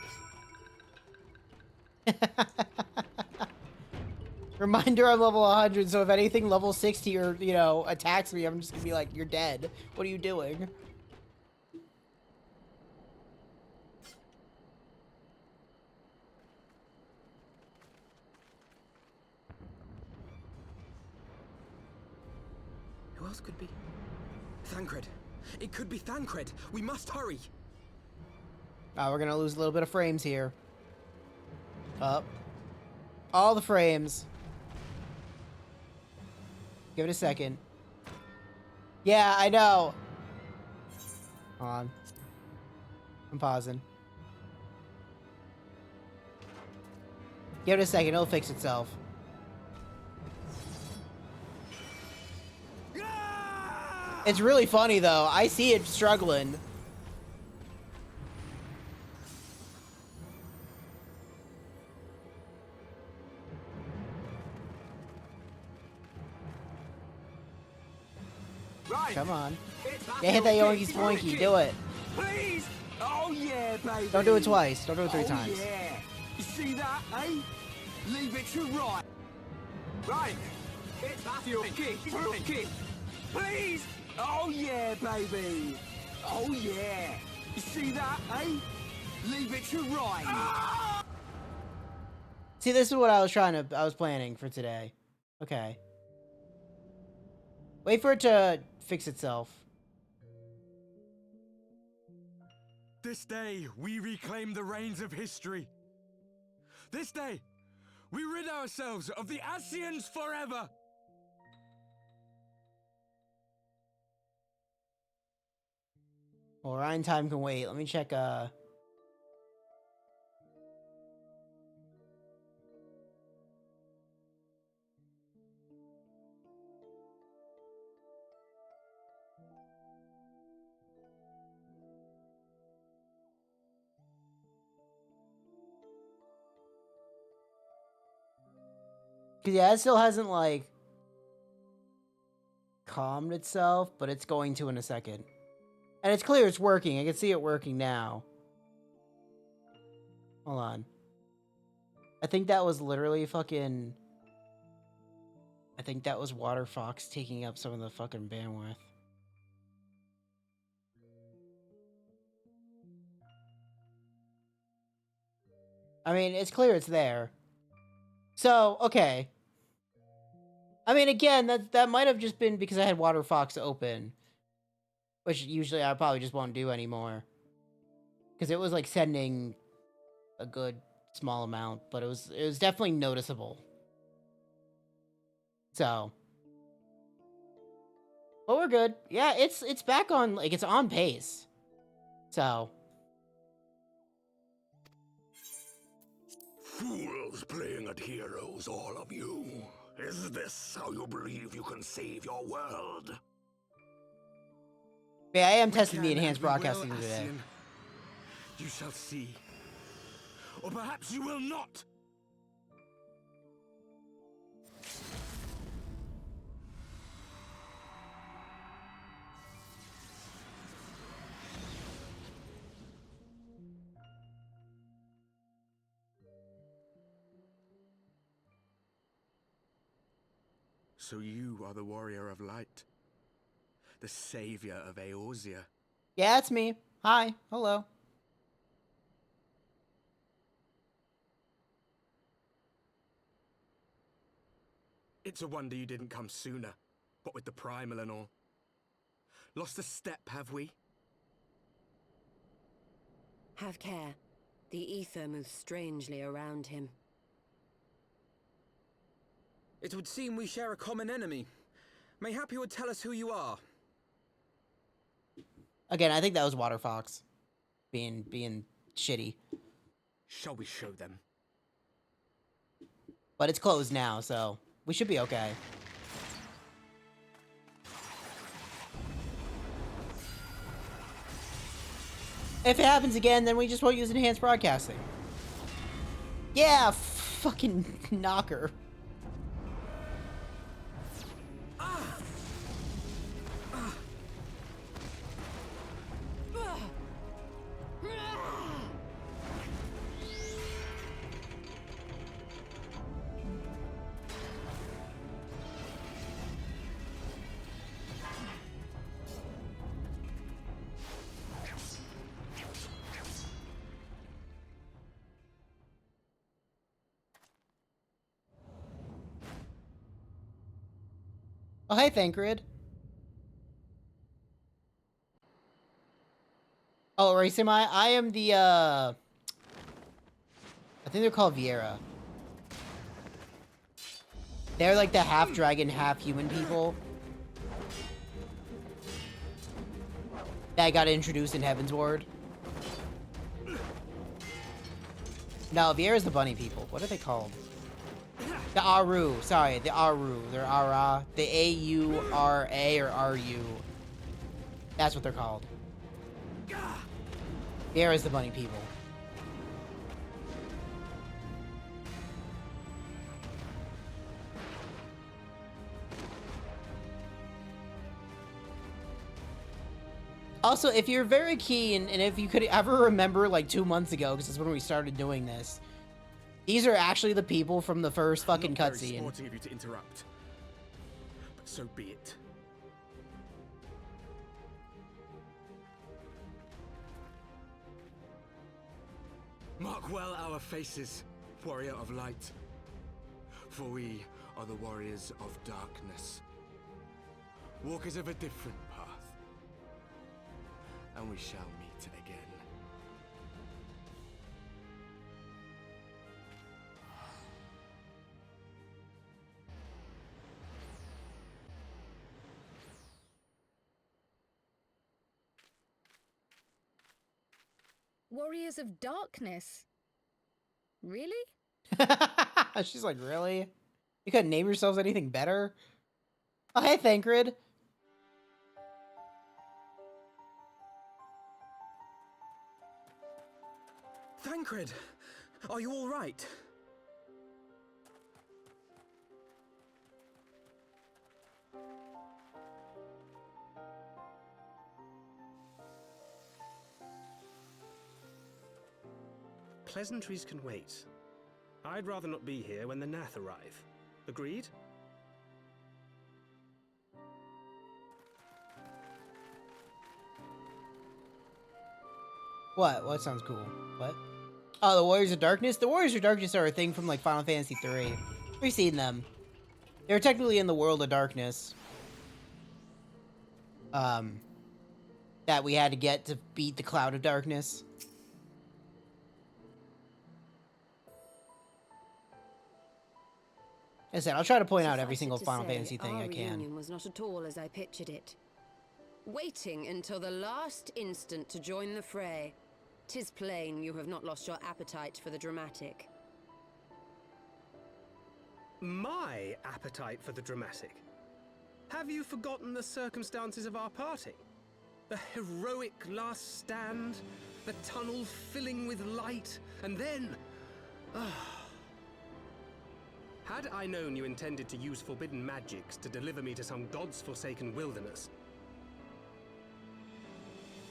Reminder, I'm level 100, so if anything level 60 or, you know, attacks me, I'm just gonna be like, you're dead. What are you doing? Who else could be? Thancred. It could be Thancred. We must hurry. We're gonna lose a little bit of frames here. Up. All the frames. Give it a second. Yeah, I know. Hold on. I'm pausing. Give it a second, it'll fix itself. It's really funny though. I see it struggling. Right. Come on. It's that Yeah, hit that little yoinky kick. spoinky. Do it. Please. Oh yeah, baby. Don't do it twice. Don't do it 3 oh, times. Yeah. You see that, eh? Leave it to right. Right. It's that your kick. Kick. Please. Oh yeah, baby. Oh yeah. You see that, eh? Leave it to right. Ah! See, this is what I was planning for today. Okay. Wait for it to fix itself. This day, we reclaim the reins of history. This day, we rid ourselves of the Asians forever. Well, Ryan time can wait. Let me check, Cause yeah, it still hasn't, like, calmed itself, but it's going to in a second. And it's clear it's working. I can see it working now. Hold on. I think that was literally fucking... I think that was Water Fox taking up some of the fucking bandwidth. I mean, it's clear it's there. So, okay. I mean, again, that might have just been because I had Water Fox open. Which usually I probably just won't do anymore. Because it was, like, sending a good small amount. But it was definitely noticeable. So. But we're good. Yeah, it's back on, like, it's on pace. So. Fools playing at heroes, all of you. Is this how you believe you can save your world? Yeah, I am testing the enhanced broadcasting today. Asian. You shall see. Or perhaps you will not. So you are the warrior of light, the savior of Eorzea. Yeah, it's me. Hi. Hello. It's a wonder you didn't come sooner, what with the primal and all. Lost a step, have we? Have care. The ether moves strangely around him. It would seem we share a common enemy. Mayhap you would tell us who you are. Again, I think that was Water Fox being shitty. Shall we show them? But it's closed now, so we should be okay. If it happens again, then we just won't use enhanced broadcasting. Yeah, fucking knocker. Oh, hey, Thancred. Oh, Racim, I am the, I think they're called Vieira. They're like the half-dragon, half-human people that got introduced in Heaven's Ward. No, Vieira's the bunny people. What are they called? The Aru. Sorry, the Aru. They're Ara. The A-U-R-A or R-U. That's what they're called. Vieira's the bunny people. Also, if you're very keen, and if you could ever remember, like, 2 months ago, because that's when we started doing this, these are actually the people from the first fucking Not very cutscene. sporting of you to interrupt, but so be it. Mark well our faces, warrior of light, for we are the warriors of darkness, walkers of a different path, and we shall meet again. Warriors of Darkness. Really? She's like, really? You couldn't name yourselves anything better? Oh, hey, Thancred. Thancred, are you all right? Pleasantries can wait. I'd rather not be here when the Nath arrive. Agreed? What? What sounds cool? What? Oh, the Warriors of Darkness? The Warriors of Darkness are a thing from, like, Final Fantasy III. We've seen them. They're technically in the World of Darkness. That we had to get to beat the Cloud of Darkness. As I said, I'll try to point out every single Final Fantasy thing I can. Our reunion was not at all as I pictured it. Waiting until the last instant to join the fray. 'Tis plain you have not lost your appetite for the dramatic. My appetite for the dramatic? Have you forgotten the circumstances of our party? The heroic last stand, the tunnel filling with light, and then... Had I known you intended to use forbidden magics to deliver me to some god's forsaken wilderness,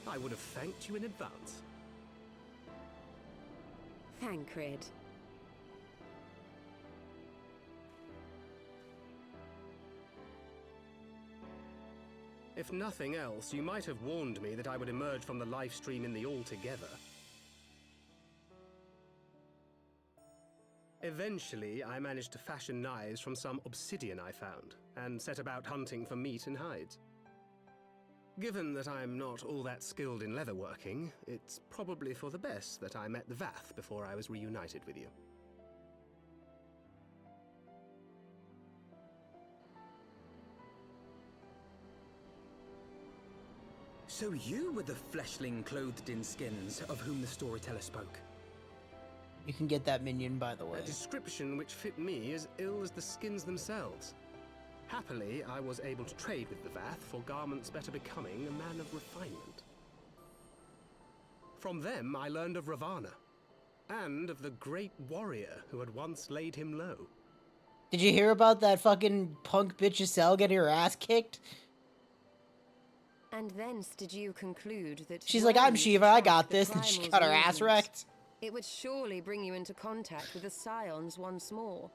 I would have thanked you in advance. Thancred. If nothing else, you might have warned me that I would emerge from the life stream in the Altogether. Eventually, I managed to fashion knives from some obsidian I found, and set about hunting for meat and hides. Given that I'm not all that skilled in leatherworking, it's probably for the best that I met the Vath before I was reunited with you. So you were the fleshling clothed in skins of whom the storyteller spoke? You can get that minion, by the way. A description which fit me as ill as the skins themselves. Happily, I was able to trade with the Vath for garments better becoming a man of refinement. From them, I learned of Ravana, and of the great warrior who had once laid him low. Did you hear about that fucking punk bitch Estelle getting her ass kicked? And thence did you conclude that... She's like, I'm Shiva, I got this, and she got her ass movements, wrecked. It would surely bring you into contact with the Scions once more.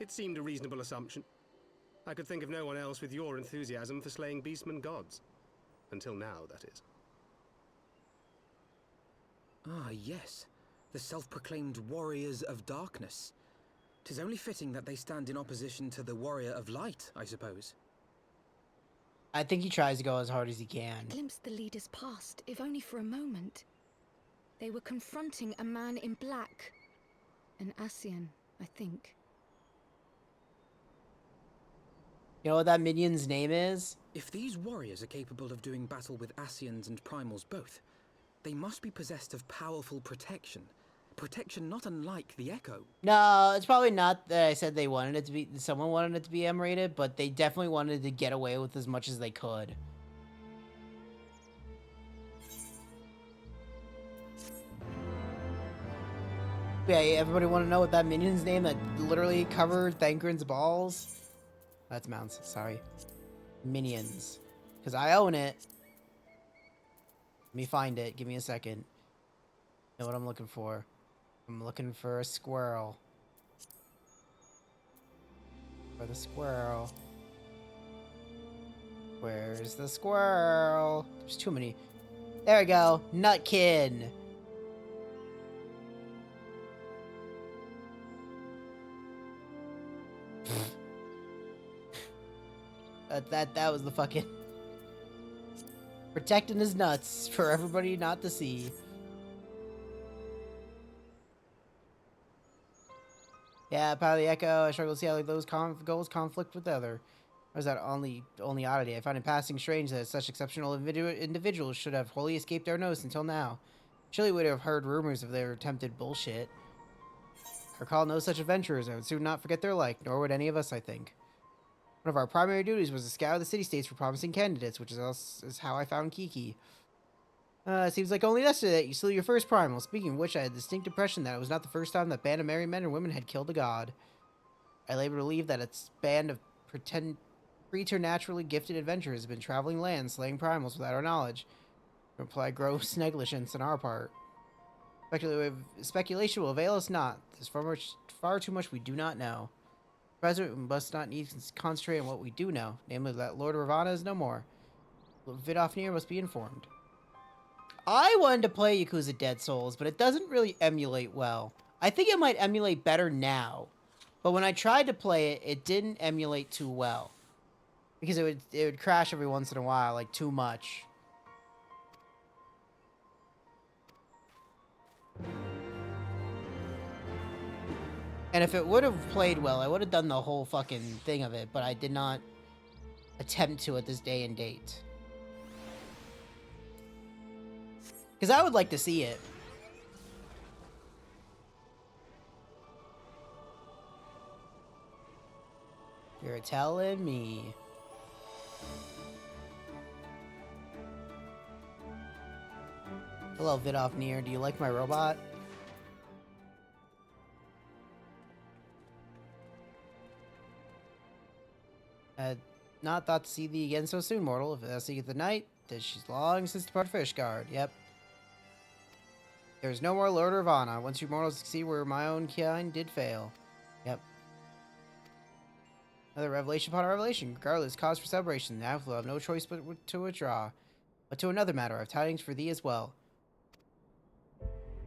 It seemed a reasonable assumption. I could think of no one else with your enthusiasm for slaying beastmen gods. Until now, that is. Ah, yes. The self-proclaimed warriors of darkness. 'Tis only fitting that they stand in opposition to the warrior of light, I suppose. I think he tries to go as hard as he can. Glimpsed the leader's past, if only for a moment. They were confronting a man in black. An Ascian, I think. You know what that minion's name is? If these warriors are capable of doing battle with Ascians and Primals both, they must be possessed of powerful protection. Protection not unlike the Echo. No, it's probably not that I said they wanted it to be... Someone wanted it to be M-rated, but they definitely wanted to get away with as much as they could. Yeah, everybody want to know what that minion's name that literally covered Thancred's balls? That's Mounts, sorry. Minions. Because I own it. Let me find it. Give me a second. Know what I'm looking for. I'm looking for a squirrel. For the squirrel. Where's the squirrel? There's too many. There we go. Nutkin. that was the fucking protecting his nuts for everybody not to see. Yeah, Power of the Echo. I struggle to see how those goals conflict with the other. Or is that only oddity? I find it passing strange that such exceptional individuals should have wholly escaped our notice until now. Surely we would have heard rumors of their attempted bullshit. I recall no such adventurers. I would soon not forget their like, nor would any of us, I think. One of our primary duties was to scour the city-states for promising candidates, which is how I found Kiki. It seems like only yesterday that you slew your first primal. Speaking of which, I had a distinct impression that it was not the first time that band of merry men and women had killed a god. I labor to believe that its band of preternaturally gifted adventurers have been traveling lands, slaying primals without our knowledge. To imply gross negligence on our part. Speculation will avail us not. There's far too much we do not know. President, we must not need to concentrate on what we do know, namely that Lord Ravana is no more. Vidofnir must be informed. I wanted to play Yakuza Dead Souls, but it doesn't really emulate well. I think it might emulate better now, but when I tried to play it, it didn't emulate too well. Because it would crash every once in a while, like too much. And if it would have played well, I would have done the whole fucking thing of it, but I did not attempt to at this day and date. Because I would like to see it. You're telling me. Hello, Vidofnir. Do you like my robot? Not thought to see thee again so soon, mortal. If thou seeketh the night, that she's long since departed Fishguard. Yep. There is no more Lord Ravana. Once you mortals succeed where my own kind did fail. Yep. Another revelation upon revelation. Regardless, cause for celebration. Now we'll have no choice but to withdraw. But to another matter, I have tidings for thee as well.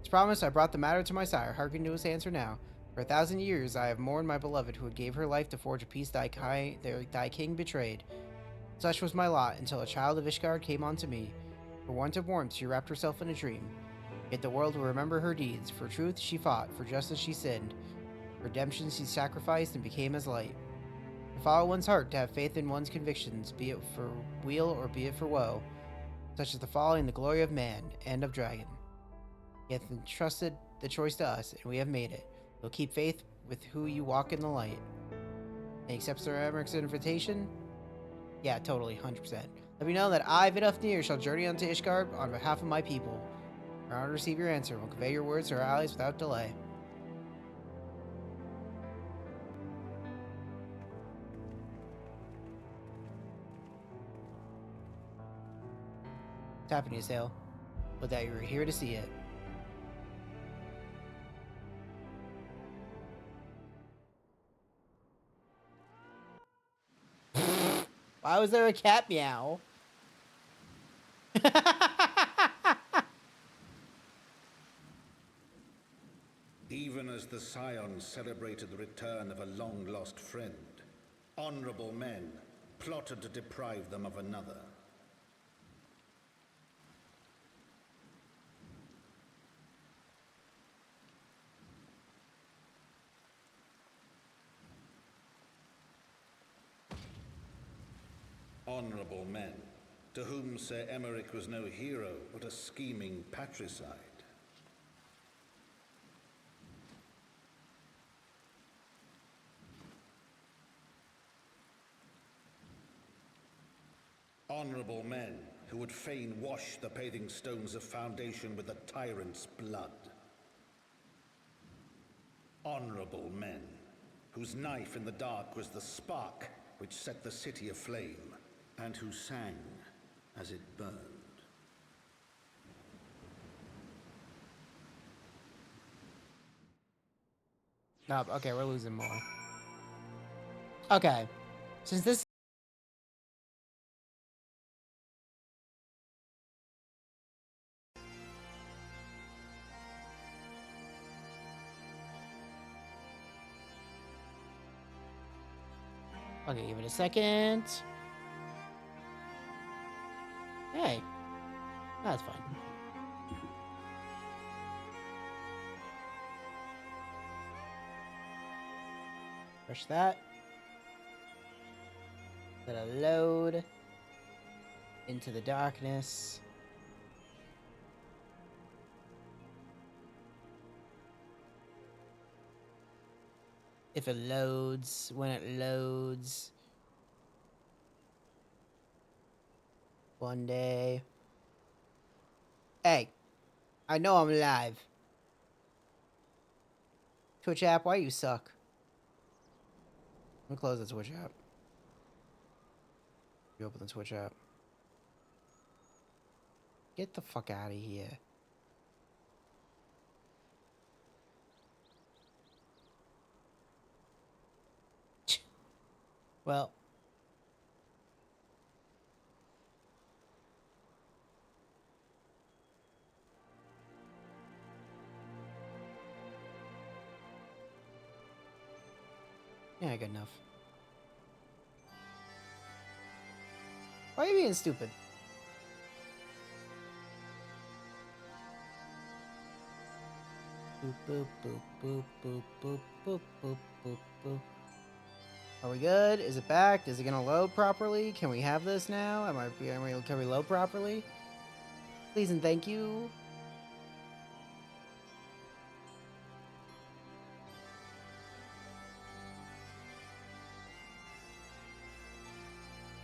As promised, I brought the matter to my sire. Hearken to his answer now. For 1,000 years I have mourned my beloved, who gave her life to forge a peace thy king betrayed. Such was my lot, until a child of Ishgard came unto me. For want of warmth she wrapped herself in a dream. Yet the world will remember her deeds. For truth she fought, for justice she sinned. For redemption she sacrificed and became as light. To follow one's heart, to have faith in one's convictions, be it for weal or be it for woe. Such is the folly and the glory of man, and of dragon. He hath entrusted the choice to us, and we have made it. We'll keep faith with who you walk in the light. And accepts Sir Emmerich's invitation? Yeah, totally, 100%. Let me know that I, Vidofnir, shall journey unto Ishgard on behalf of my people. I want to receive your answer. We'll convey your words to our allies without delay. What's happening, Sale? But that you were here to see it. Why was there a cat meow? Even as the Scions celebrated the return of a long-lost friend, honorable men plotted to deprive them of another. Honorable men, to whom Sir Emmerich was no hero, but a scheming patricide. Honorable men who would fain wash the paving stones of foundation with a tyrant's blood. Honorable men whose knife in the dark was the spark which set the city aflame, and who sang as it burned. Oh, okay, we're losing more. Okay. Since this... Okay, give it a second. Hey. That's fine. Push that. Let it load into the darkness. If it loads, when it loads. One day. Hey, I know I'm live. Twitch app, why you suck? Let me close the Twitch app. You open the Twitch app. Get the fuck out of here. Well. Yeah, good enough. Why are you being stupid? Boop, boop, boop, boop, boop, boop, boop, boop, boop, boop. Are we good? Is it back? Is it gonna load properly? Can we have this now? Can we load properly? Please and thank you.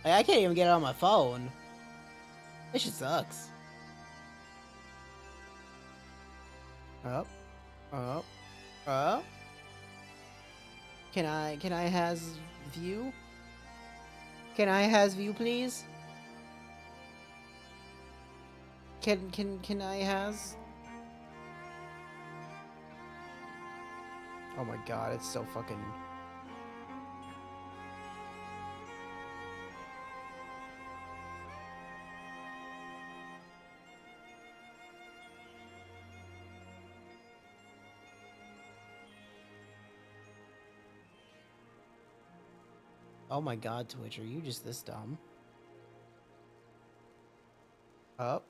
I can't even get it on my phone. This shit sucks. Up. Up. Up. Can I has view? Can I has view, please? Can I has? Oh my god, it's so fucking... Oh my god, Twitch, are you just this dumb? Up.